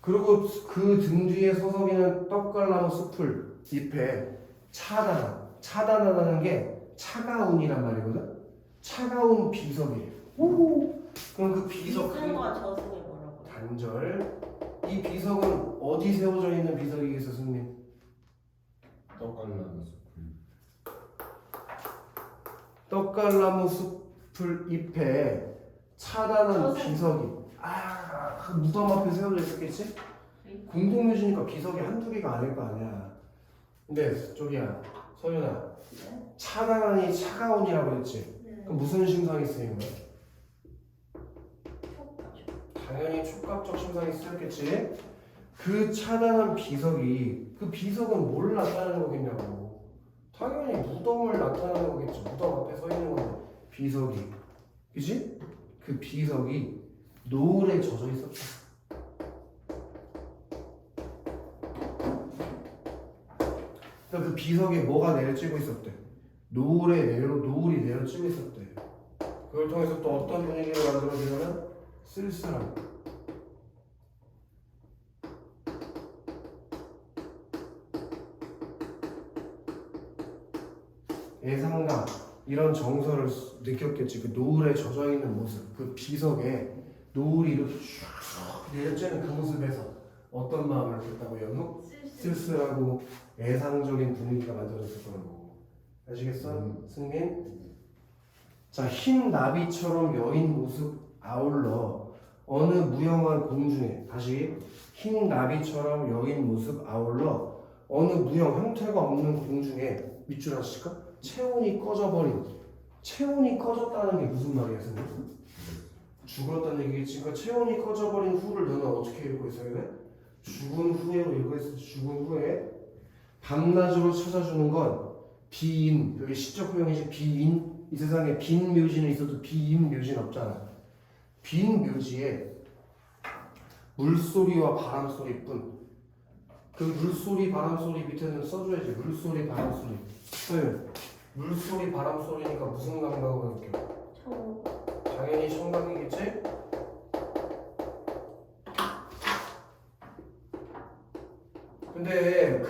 그리고 그 등 뒤에 서성이는 떡갈나무 숲을 잎에 차단하다는 게 차가운이란 말이거든. 차가운 비석이에요. 그럼 그 비석 이승과 저승이 뭐라고? 단절. 이 비석은 어디 세워져 있는 비석이겠어, 승민? 떡갈나무 숲을. 떡갈나무 숲을 잎에 차단한 비석이 그 무덤 앞에 세워져 있었겠지? 공동묘지니까 비석이 한두 개가 아닐 거 아니야. 근데 저기야 서윤아, 네? 차단하니 차가운이라고 했지? 네. 그럼 무슨 심상이 쓰인 거야? 촉각. 당연히 촉각적 심상이 쓰였겠지? 그 차단한 비석이, 그 비석은 뭘 나타내는 거겠냐고. 당연히 무덤을 나타내는 거겠지. 무덤 앞에 서 있는 건데 비석이, 그지? 그 비석이 노을에 젖어 있었다. 그러니까 그 비석에 뭐가 내려지고 있었대? 노을이 내려지고 있었대. 그걸 통해서 또 어떤 분위기를 만들어주냐면 쓸쓸함. 예상감, 이런 정서를 느꼈겠지. 그 노을에 젖어 있는 모습, 그 비석에 노을이 이렇게 쭉 내려지는 그 모습에서 어떤 마음을 느꼈다고 연우? 쓸쓸하고 애상적인 분위기가 만들어졌을 거라고. 아시겠어? 승민? 자, 흰 나비처럼 여인 모습 아울러 어느 무영한 공중에, 다시 흰 나비처럼 여인 모습 아울러 어느 무영, 형태가 없는 공중에, 밑줄 아실까? 체온이 꺼졌다는 게 무슨 말이야, 선생님? 죽었다는 얘기겠지. 그러니까 체온이 꺼져버린 후를 너는 어떻게 읽고 있어야 돼? 죽은 후에로 읽고 있어. 죽은 후에 밤낮으로 찾아주는 건 비인, 여기 시적 호형이지. 비인, 이 세상에 빈 묘지는 있어도 비인 묘지는 없잖아. 빈 묘지에 물소리와 바람소리뿐. 그 물소리 바람소리 밑에는 써줘야지. 물소리 바람소리. 물소리 바람소리니까 무슨 감각으로 느껴? 당연히 청각이겠지? 근데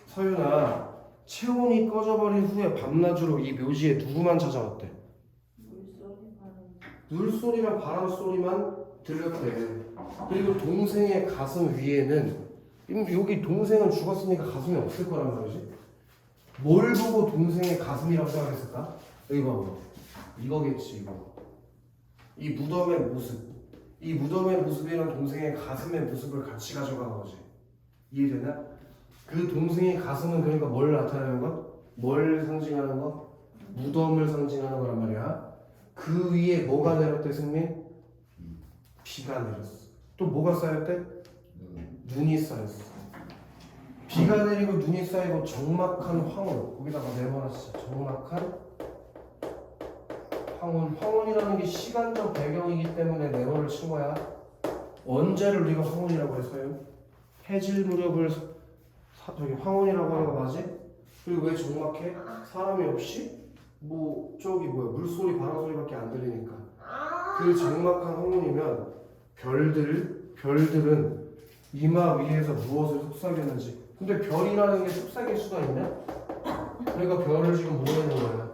서윤아, 체온이 꺼져버린 후에 밤낮으로 이 묘지에 누구만 찾아왔대? 물소리랑 바람소리만 들렸대. 그리고 동생의 가슴 위에는, 여기 동생은 죽었으니까 가슴이 없을 거란 말이지. 뭘 보고 동생의 가슴이라고 생각했을까? 여기 봐봐. 이거겠지, 이거. 이 무덤의 모습. 이 무덤의 모습이랑 동생의 가슴의 모습을 같이 가져간 거지. 이해되나? 그 동생의 가슴은 그러니까 뭘 나타내는 것? 뭘 상징하는 것? 무덤을 상징하는 거란 말이야. 그 위에 뭐가 내렸대, 승민? 비가 내렸어. 또 뭐가 쌓였대? 눈이 쌓였어. 비가 내리고 눈이 쌓이고 적막한 황혼. 거기다가 네모나지. 적막한 황혼. 황혼이라는 게 시간적 배경이기 때문에 네모를 친 거야. 언제를 우리가 황혼이라고 했어요? 해질 무렵을 저기 황혼이라고 하는 거 맞지? 그리고 왜 적막해? 사람이 없이? 저기 물소리 바람소리밖에 안 들리니까. 그 적막한 황혼이면 별들은 이마 위에서 무엇을 속삭였는지. 근데 별이라는 게 속삭일 수가 있냐? 그러니까 별을 지금 뭐 해놓은 거야?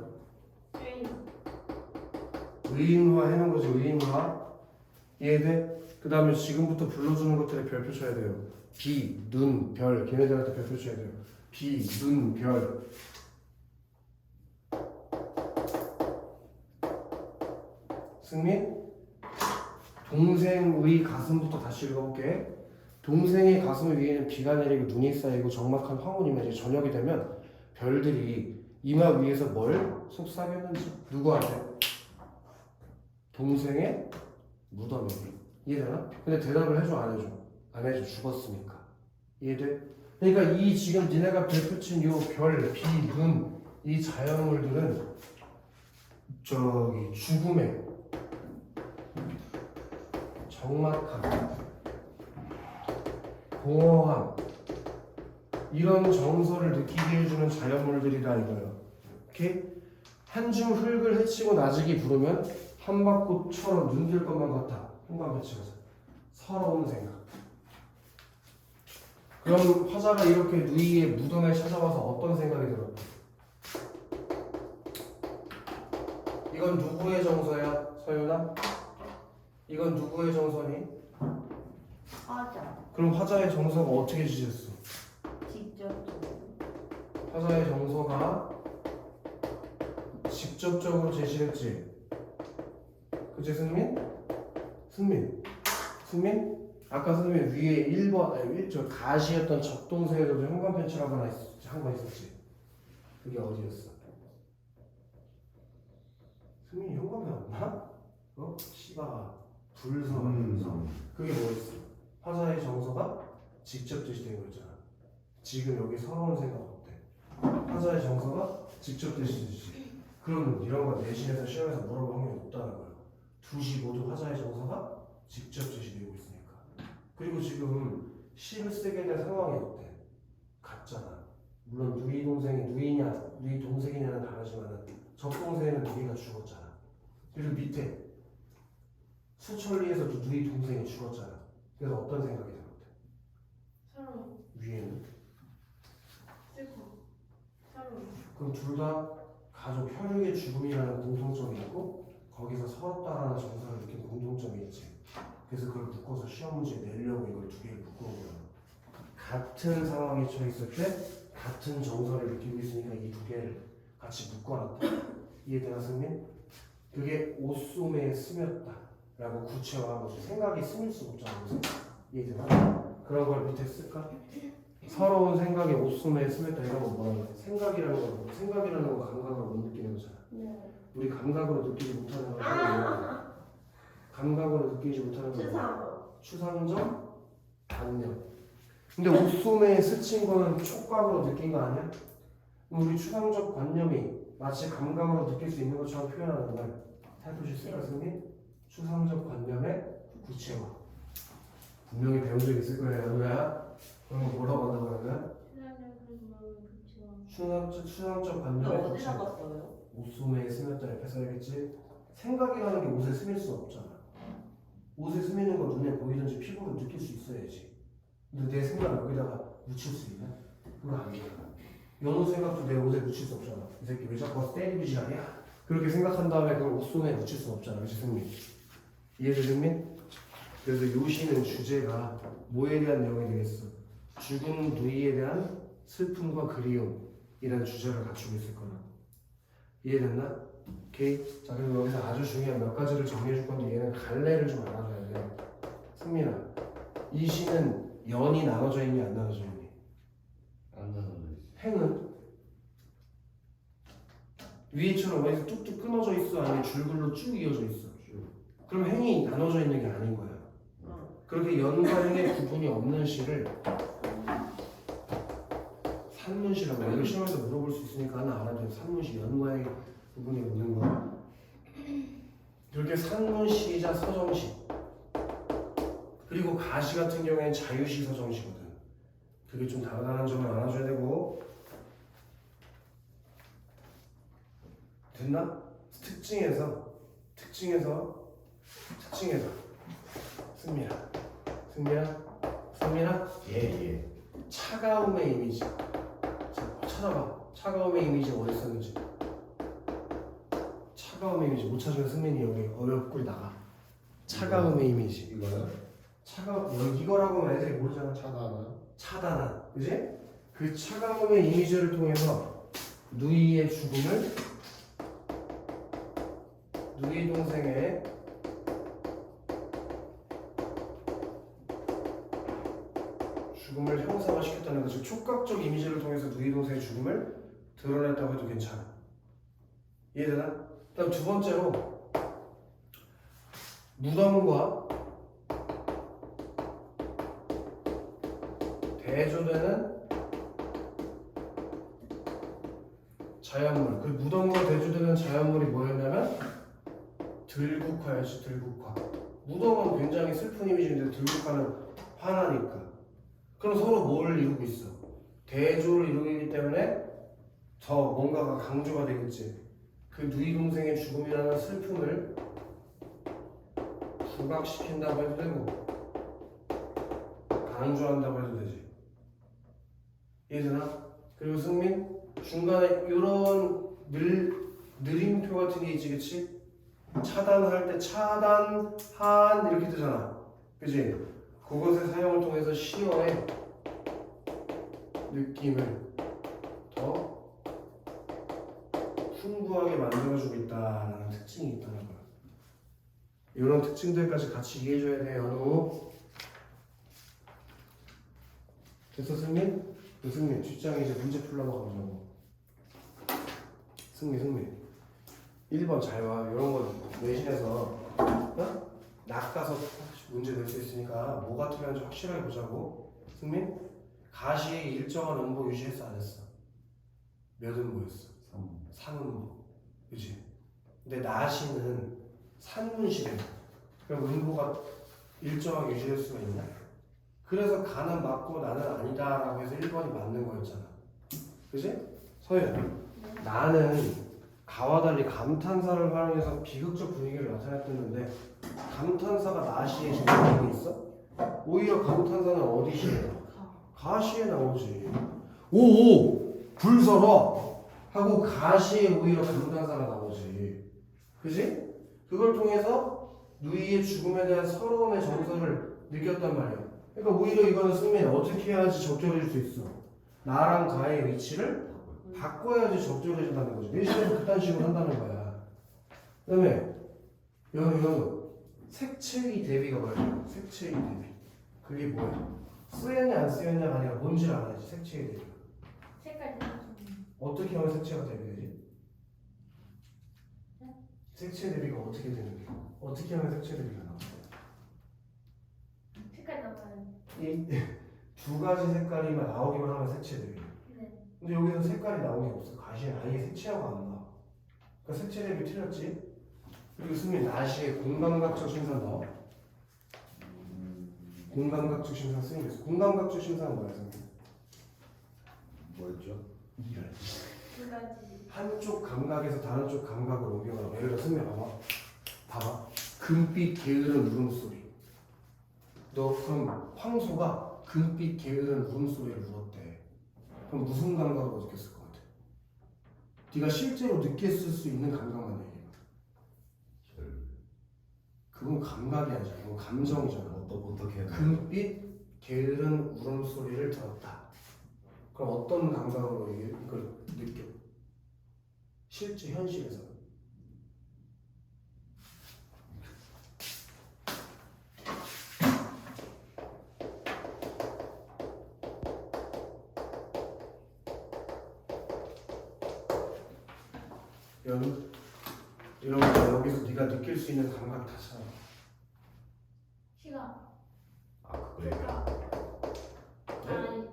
의인화 해놓은 거지. 의인화. 이해돼? 그 다음에 지금부터 불러주는 것들에 별표 쳐야 돼요. 비, 눈, 별. 걔네들한테 별표 쳐야 돼요. 비, 눈, 별. 승민? 동생의 가슴부터 다시 읽어볼게. 동생의 가슴 위에는 비가 내리고 눈이 쌓이고 적막한 황혼이면 이제 저녁이 되면 별들이 이마 위에서 뭘 속삭였는지. 누구한테? 동생의 무덤에. 이해되나? 근데 대답을 해줘, 안 해줘? 안 해줘. 죽었으니까. 이해돼? 그러니까 이 지금 니네가 별표친 요 별, 비, 눈, 이 자연물들은 저기 죽음의 적막함, 공허함, 이런 정서를 느끼게 해주는 자연물들이다 이거예요. 오케이? 한 줌 흙을 헤치고 나직이 부르면 한밭꽃처럼 눈들 것만 같아. 한밤 헤치고서 서러운 생각. 그럼 화자가 이렇게 누이의 무덤에 찾아와서 어떤 생각이 들어? 이건 누구의 정서야, 서윤아? 이건 누구의 정서니? 화자. 그럼 화자의 정서가 어떻게 지졌어? 직접적으로. 화자의 정서가 직접적으로 제시했지. 그치 승민? 승민? 아까 선생님 위에 1번 아니 저 가시였던 적동생에서도 현관 편취라고 한번 있었지. 그게 어디였어? 승민이 현관 배웠나? 어? 시바가 불서가 불서. 그게 뭐였어? 화자의 정서가 직접 제시된 거 있잖아. 지금 여기 서러운 생각 어때? 화자의 정서가 직접 제시되지. 그럼 이런 거 내신에서 시험에서 물어볼 확률이 높다는 거예요. 두시 모두 화자의 정서가 직접 제시되고 있으니까. 그리고 지금 시를 쓰게 된 상황이 어때? 같잖아. 물론 누이 동생이 누이냐 누이 동생이냐는 다르지만 적동생은 누이가 죽었잖아. 그리고 밑에 수천리에서도 누이 동생이 죽었잖아. 그래서 어떤 생각이 들었대? 서러움, 위에는? 슬픔, 서러움. 그럼 둘 다 가족 혈육의 죽음이라는 공통점이 있고 거기서 서럽다라는 정서를 느낀 공통점이 있지. 그래서 그걸 묶어서 시험 문제에 내려고 이걸 두 개를 묶어온 거야. 같은 상황에 처했을 때 같은 정서를 느끼고 있으니까 이 두 개를 같이 묶어놨다. 이해되나 승민? 그게 옷소매에 스며다 라고 구체화한 거지. 생각이 스밀 수가 없잖아. 그래서 이해되나? 그런 걸 밑에 쓸까? 서러운 생각이 옷소매에 스며다 이런 건 뭐라고 해? 생각이라는 건 감각으로 못 느끼는 거잖아. 네. 우리 감각으로 느끼지 못하는 걸 감각으로 느끼지 못하는 걸 추상적 관념. 근데 옷소매에 스친 거는 촉각으로 느낀 거 아니야? 그럼 우리 추상적 관념이 마치 감각으로 느낄 수 있는 것처럼 표현하는 걸 살펴볼 수 있을까, 선생님? 추상적 관념의 구체화. 분명히 배운 적 있을 거예요, 연우야. 그럼 뭐라고 한다고 하면? 추상적 너 관념의 어디 구체화. 나갔어요? 옷소매에 스며다 옆에 써야겠지. 생각이라는 게 옷에 스밀 수 없잖아. 옷에 스미는 거 눈에 보이든지 피부로 느낄 수 있어야지. 근데 내 생각 여기다가 묻힐 수 있나? 그거 안 되잖아. 연호 생각도 내 옷에 묻힐 수 없잖아. 이 새끼 왜 자꾸 와서 때리고 지랄이야? 그렇게 생각한 다음에 그걸 옷소매에 묻힐 수 없잖아. 그치 승민? 이해돼 승민? 그래서 요시는 주제가 뭐에 대한 내용이 되겠어? 죽은 누이에 대한 슬픔과 그리움이라는 주제를 갖추고 있을 거라. 이해됐나? 오케이. 자, 그리고 여기서 아주 중요한 몇 가지를 정리해 줄 건데 얘는 갈래를 좀 알아줘야 돼. 승민아, 이 시는 연이 나눠져 있니 안 나눠져 있니? 안 나눠져 있어. 행은 위에처럼 어디서 뚝뚝 끊어져 있어 아니면 줄글로 쭉 이어져 있어? 그럼 행이 나눠져 있는 게 아닌 거야. 그렇게 연과 행의 구분이 없는 시를 산문시라고 이거 시험에서 물어볼 수 있으니까 하나 알아둬요. 산문시 연과 행의 구분이 없는 거. 이렇게 산문시이자 서정시 그리고 가시 같은 경우에는 자유시 서정시거든. 그게 좀 다르다는 점을 알아줘야 되고. 됐나? 특징에서 승민아 예. 차가움의 이미지. 자, 찾아봐. 차가움의 이미지 어디 있었는지. 차가움의 이미지 못 찾으면 승민이 여기 어렵고 나가. 차가움의 이미지. 이거요? 이거라고 하면 애들이 모르잖아. 차단한. 그지? 그 차가움의 이미지를 통해서 누이의 죽음을 누이 동생의 죽음을 형상화시켰다는 거죠. 촉각적 이미지를 통해서 누이 동생의 죽음을 드러냈다고 해도 괜찮아. 이해되나? 그다음 두 번째로 무덤과 대조되는 자연물. 그 무덤과 대조되는 자연물이 뭐였냐면 들국화였지. 들국화. 무덤은 굉장히 슬픈 이미지인데 들국화는 화나니까. 그럼 서로 뭘 이루고 있어? 대조를 이루기 때문에 더 뭔가가 강조가 되겠지. 그 누이 동생의 죽음이라는 슬픔을 부각시킨다고 해도 되고 강조한다고 해도 되지. 이해되나? 그리고 승민 중간에 이런 느림표 같은 게 있지, 그치? 차단할 때 차단한 이렇게 뜨잖아, 그치? 그것의 사용을 통해서 시어의 느낌을 더 풍부하게 만들어주고 있다는 특징이 있다는 거야. 이런 특징들까지 같이 이해해줘야 돼요. 연우. 됐어 승민? 승민 뒷장에 이제 문제 풀러고 가보자고. 승민 1번 잘 봐. 이런 거 내신에서 낚아서 문제 낼 수 있으니까 뭐가 틀렸는지 확실하게 보자고. 승민? 가시의 일정한 음보 유지했어 안 했어? 몇 음보였어? 3음보. 그치? 근데 나시는 산문시래. 그럼 음보가 일정하게 유지될 수가 있나? 그래서 가는 맞고 나는 아니다라고 해서 1번이 맞는 거였잖아. 그치? 서현, 나는 가와 달리 감탄사를 활용해서 비극적 분위기를 나타냈었는데 감탄사가 나시에 지금 나오고 있어? 오히려 감탄사는 어디 시에 나와? 가시에 나오지. 오! 불 서러! 하고 가시에 오히려 감탄사가 나오지. 그지? 그걸 통해서 누이의 죽음에 대한 서러움의 정서를 느꼈단 말이야. 그러니까 오히려 이거는 승민이 어떻게 해야지 적절해질 수 있어? 나랑 가의 위치를 바꿔야지 적절해진다는 거지. 내신에서 그딴 식으로 한다는 거야. 그 다음에 이거 색채의 대비가 뭐야? 색채의 대비. 그게 뭐야? 쓰였냐 안 쓰였냐가 아니라 뭔지를 알아야지. 색채의 대비. 색깔 대비. 어떻게 하면 색채가 대비되지? 색채 대비가 어떻게 되는 거야? 어떻게 하면 색채 대비가 나와? 색깔 나와요. 이 두 가지 색깔이만 나오기만 하면 색채 대비. 네. 근데 여기서 색깔이 나오는 게 없어. 가시에 아예 색채하고 안 나와. 그러니까 색채 대비 틀렸지? 그리고 승민 나시에 공감각적 심사 넣어. 공감각적 심사 쓰는 게 있어. 공감각적 심사는 뭐야, 승민? 뭐였죠? 이런. 두 가지. 한쪽 감각에서 다른 쪽 감각으로 옮겨가는. 예를 들어 승민 봐봐. 금빛 게으른 울음소리. 너 그럼 황소가 금빛 게으른 울음소리를 울었대. 그럼 무슨 감각으로 느꼈을 것 같아? 네가 실제로 느꼈을 수 있는 감각만 얘기해. 그건 감각이 아니잖아. 그건 감정이잖아. 어떻게 해야 돼? 금빛 게으른 울음소리를 들었다. 그럼 어떤 감각으로 이걸 느껴? 실제 현실에서. 이런 거 여기서 네가 느낄 수 있는 감각 다 찾아. 시각. 그거 얘기. 아니.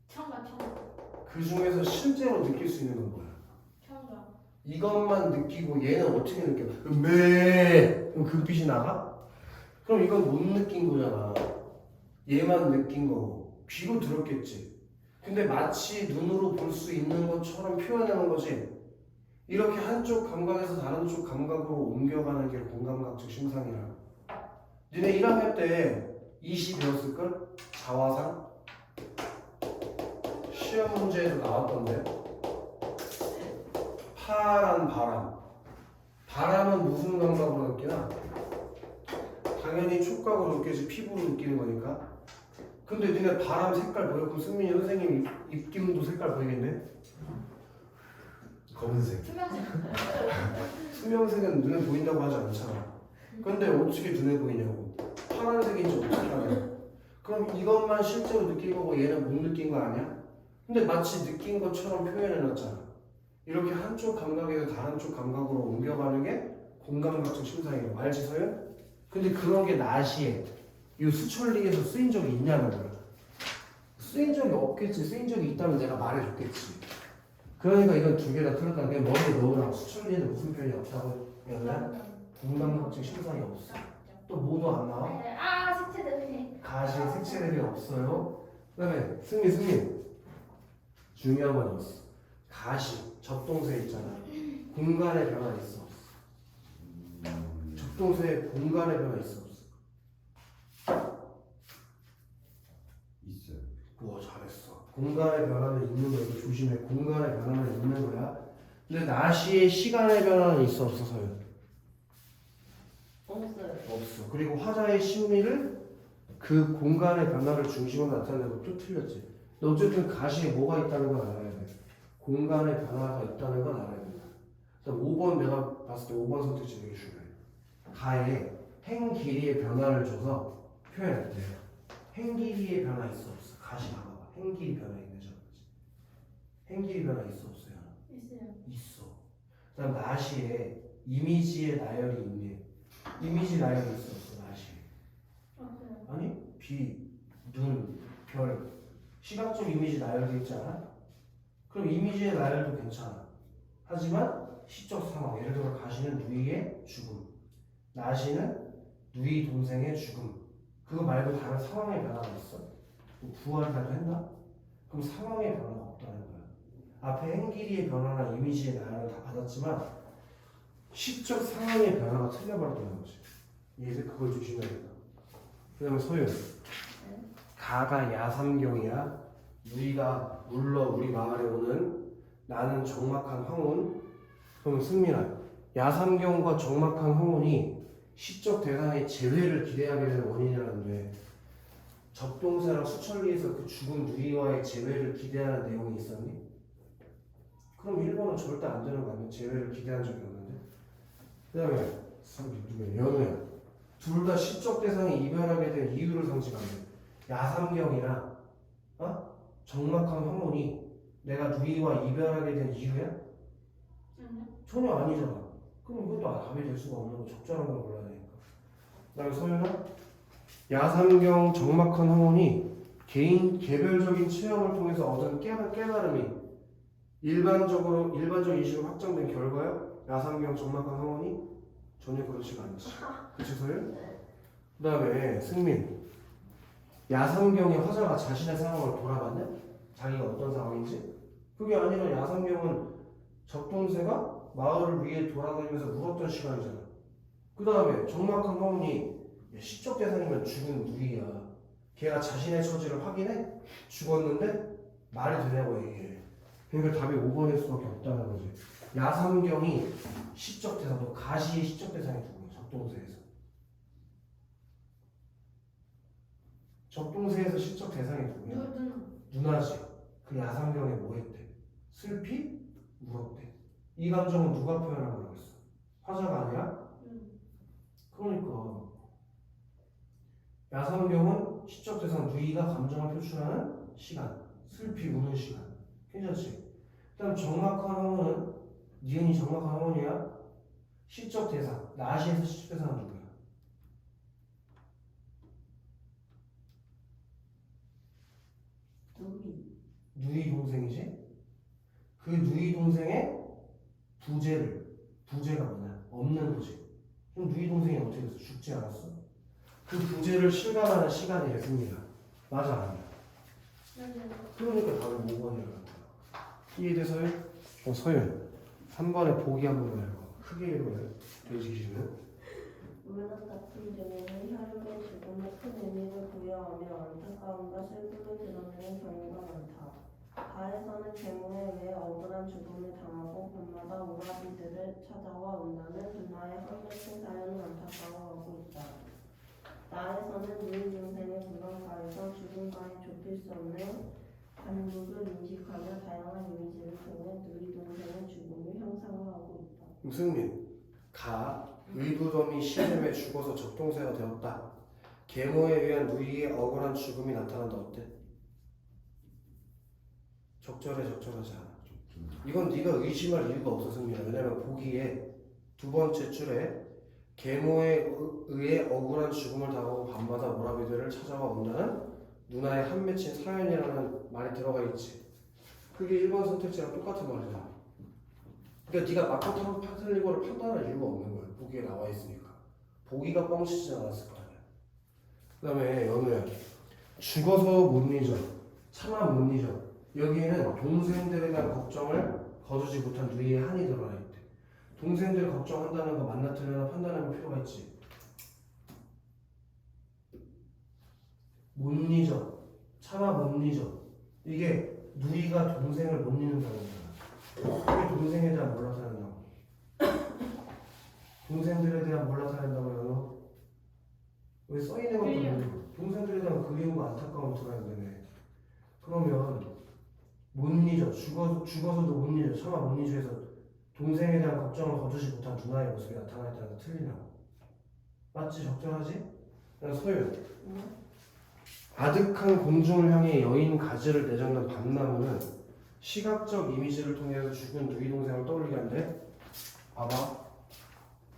청각. 그 중에서 실제로 느낄 수 있는 건 뭐야? 청각. 이것만 느끼고 얘는 어떻게 느껴? 그럼 금빛이 나가? 그럼 이건 못 느낀 거잖아. 얘만 느낀 거고 귀로 들었겠지. 근데 마치 눈으로 볼 수 있는 것처럼 표현하는 거지. 이렇게 한쪽 감각에서 다른 쪽 감각으로 옮겨가는 게 공감각적 심상이라. 니네 1학년 때 이시 배웠을걸? 자화상? 시험 문제에서 나왔던데. 파란 바람. 바람은 무슨 감각으로 느끼나? 당연히 촉각으로 느끼지 피부로 느끼는 거니까. 근데 니네 바람 색깔 보여? 그럼 승민이 선생님 입김도 색깔 보이겠네? 검은색. 투명색. 투명색은 눈에 보인다고 하지 않잖아. 근데 어떻게 눈에 보이냐고. 파란색인지 어떻게 하냐. 그럼 이것만 실제로 느낀 거고 얘는 못 느낀 거 아니야? 근데 마치 느낀 것처럼 표현해놨잖아. 이렇게 한쪽 감각에서 다른 쪽 감각으로 옮겨가는 게 공감각적 심상이라고. 알지 서현? 근데 그런 게 나시에 이 수천리에서 쓰인 적이 있냐는 거야. 쓰인 적이 없겠지. 쓰인 적이 있다면 내가 말해줬겠지. 그러니까 이건 두 개 다 틀렸다. 그냥 머리에 넣으라고. 수천리에는 무슨 표현이 없다고 했나? 공감각적 심상이 없어. 또 뭐도 안 나와? 아, 색채 대비. 가시에 색채 대비 없어요. 그 다음에 승민 중요한 건 있어. 가시 접동세 있잖아. 공간의 변화 있어 없어? 접동세에 공간의 변화 있어 없어? 있어요. 우와 잘했어. 공간의 변화는 있는 거야. 이거 조심해. 공간의 변화는 있는 거야. 근데 나시의 시간의 변화는 있어 없어서요? 없어요. 없어. 그리고 화자의 심리를 그 공간의 변화를 중심으로 나타내는 것도 틀렸지. 근데 어쨌든 가시에 뭐가 있다는 걸 알아야 돼. 공간의 변화가 있다는 걸 알아야 된다. 그래서 5번 내가 봤을 때 5번 선택지 되게 중요해. 가에 행 길이의 변화를 줘서 표현했대요. 행 길이의 변화 있어 없어? 가시 봐봐. 행 길이 변화 있네 저거지. 행 길이 변화 있어 없어요? 있어요. 있어. 그다음 나시에 이미지의 나열이 있네. 이미지 나열이 있어 없어? 나시에. 없어요. 아니 비, 눈, 별, 시각적 이미지 나열돼 있지 않아? 그럼 이미지의 나열도 괜찮아. 하지만 시적 상황, 예를 들어 가시는 누이의 죽음, 나시는 누이 동생의 죽음. 그거 말고 다른 상황의 변화가 있어? 뭐 부활이라도 했나? 그럼 상황의 변화가 없다는 거야. 앞에 행길이의 변화나 이미지의 나열은 다 받았지만 시적 상황의 변화가 틀려버렸다는 거지. 얘들 그걸 조심해야 된다. 그 다음에 소윤. 가가 야삼경이야. 누이가 물러 우리 마을에 오는 나는 적막한 황혼. 그럼 승민아, 야삼경과 적막한 황혼이 시적 대상의 재회를 기대하게 되는 원인이라는데 접동사랑 수천리에서 그 죽은 누이와의 재회를 기대하는 내용이 있었니? 그럼 1번은 절대 안 되는 거 아니야? 재회를 기대한 적이 없는데. 그 다음에 연우야. 둘 다 시적 대상이 이별하게 된 이유를 상징하는 야삼경이나 적막한 황혼이 내가 누이와 이별하게 된 이유야? 아니요. 전혀 아니잖아. 그럼 이것도 답이 될 수가 없는 거 적절한 걸 골라야 되니까. 그다음에 소연아, 야삼경 적막한 황혼이 개별적인 체험을 통해서 얻은 깨달음이 일반적 인식으로 확정된 결과야? 야삼경 적막한 황혼이? 전혀 그렇지가 않지. 그치 소연? 그다음에 승민, 야삼경의 화자가 자신의 상황을 돌아봤냐? 자기가 어떤 상황인지? 그게 아니라 야삼경은 적동세가 마을을 위해 돌아다니면서 물었던 시간이잖아. 그 다음에 적막한 황혼이 시적 대상이면 죽은 누이야. 걔가 자신의 처지를 확인해? 죽었는데 말이 되냐고 얘기해. 그러니까 답이 5번일 수밖에 없다는 거지. 야삼경이 시적 대상, 또 가시의 시적 대상이 누구야? 적동세에서. 적동세에서 시적 대상이 누구야? 누나지. 그 야삼경에 뭐 했대? 슬피? 울었대. 이 감정은 누가 표현하고 있어? 화자가 아니라? 그러니까 야삼경은 시적 대상 누이가 감정을 표출하는 시간, 슬피 우는 시간. 괜찮지? 그다음 적막한 황혼은 니은이 적막한 황혼이야? 시적 대상, 나시에서 시적 대상은 누구야? 누이 동생이지? 그 누이 동생의 부재가 뭐냐? 없는 부재. 그럼 누이 동생이 어떻게 됐어? 죽지 않았어? 그 부재를 실감하는 시간이 됐습니다. 맞아, 아니야? 그러니까 답은 5번이라는 거야. 이해돼서요? 서윤 3번에 보기 한번 해봐. 크게 읽어요. 돼지기시는 문학 같은 경우는 혈육의 죽음에 큰 의미를 부여하며 안타까움과 슬픔을 드러내는 경우가 많다. 가에서는 계모에 의해 억울한 죽음을 당하고 밤마다 오라비들을 찾아와 온다는 누나의 한맺힌 사연을 안타까워하고 있다. 나에서는 누이 동생의 무덤가에서 죽음과의 좁힐 수 없는 간극을 인식하며 다양한 이미지를 통해 누이 동생의 죽음을 형상화하고 있다. 승민 가 의부덤이 시샘에 죽어서 적동세가 되었다. 계모에 의한 누이의 억울한 죽음이 나타난다. 어때? 적절하지 않아. 이건 네가 의심할 이유가 없어 승민아. 왜냐면 보기에 두 번째 줄에 계모에 의해 억울한 죽음을 당하고 밤마다 오라비들을 찾아와 온다는 누나의 한 맺힌 사연이라는 말이 들어가 있지. 그게 1번 선택지랑 똑같은 말이잖아. 그러니까 네가 맞고 틀린 거를 판단할 이유가 없는 거야. 보기에 나와 있으니까. 보기가 뻥치지 않았을 거 아니야. 그 다음에 연우야. 죽어서 못 잊어. 차마 못 잊어. 여기에는 동생들에 대한 걱정을 거두지 못한 누이의 한이 들어가 있대. 동생들 걱정한다는 거 맞나 틀리나 판단해볼 필요가 있지. 못 잊어. 차마 못 잊어. 이게 누이가 동생을 못 잊는다는 거야. 왜 동생에 대한 몰라서 한다고? 동생들에 대한 몰라서 한다고요? 왜 써있는 것도 모르고 동생들에 대한 그리움과 안타까움 들어야 되네. 그러면 못 잊어. 죽어서도 못 잊어. 차마 못 잊어해서 동생에 대한 걱정을 거두지 못한 누나의 모습이 나타나 있다는 거 틀리냐고. 맞지? 적절하지? 그래서 소윤 응? 아득한 공중을 향해 여인 가지를 내젓는 밤나무는 시각적 이미지를 통해서 죽은 누이 동생을 떠올리게 한대. 봐봐.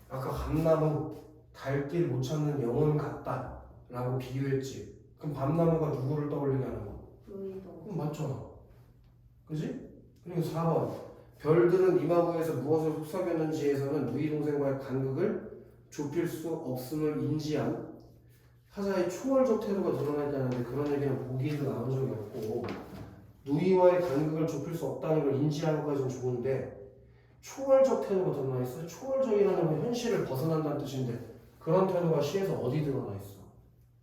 아까 감나무 달길 못 찾는 영혼 같다 라고 비유했지. 그럼 밤나무가 누구를 떠올리게 하는 거? 루이도. 그럼 맞잖아. 그지? 그리고 4번 별들은 이마구에서 무엇을 속삭였는지에서는 누이 동생과의 간극을 좁힐 수 없음을 인지한 사자의 초월적 태도가 드러나 있다는데 그런 얘기는 보기에도 나온 적이 없고 누이와의 간극을 좁힐 수 없다는 걸 인지하는 것까지는 좋은데 초월적 태도가 드러나 있어요. 초월적이라는 건 현실을 벗어난다는 뜻인데 그런 태도가 시에서 어디 드러나 있어?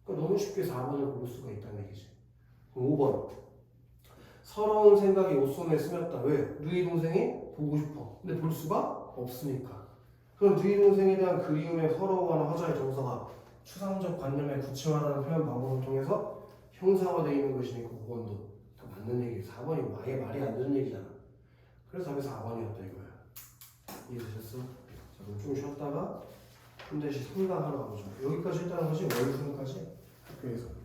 그러니까 너무 쉽게 4번을 고를 수가 있다는 얘기지. 5번 서러운 생각이 옷손에 스쳤다. 왜? 누이 동생이 보고 싶어. 근데 볼 수가 없으니까. 그럼 누이 동생에 대한 그리움에 서러워하는 화자의 정서가 추상적 관념의 구체화라는 표현 방법을 통해서 형상화되어 있는 것이니까 5번도 다 맞는 얘기예요. 4번이 아예 말이 안 되는 얘기잖아. 그래서 답이 4번이었다 이거야. 이해되셨어? 자 그럼 좀 쉬었다가 현대시 3강 하러 가보자. 여기까지 했다는 거지? 월수능까지 학교에서.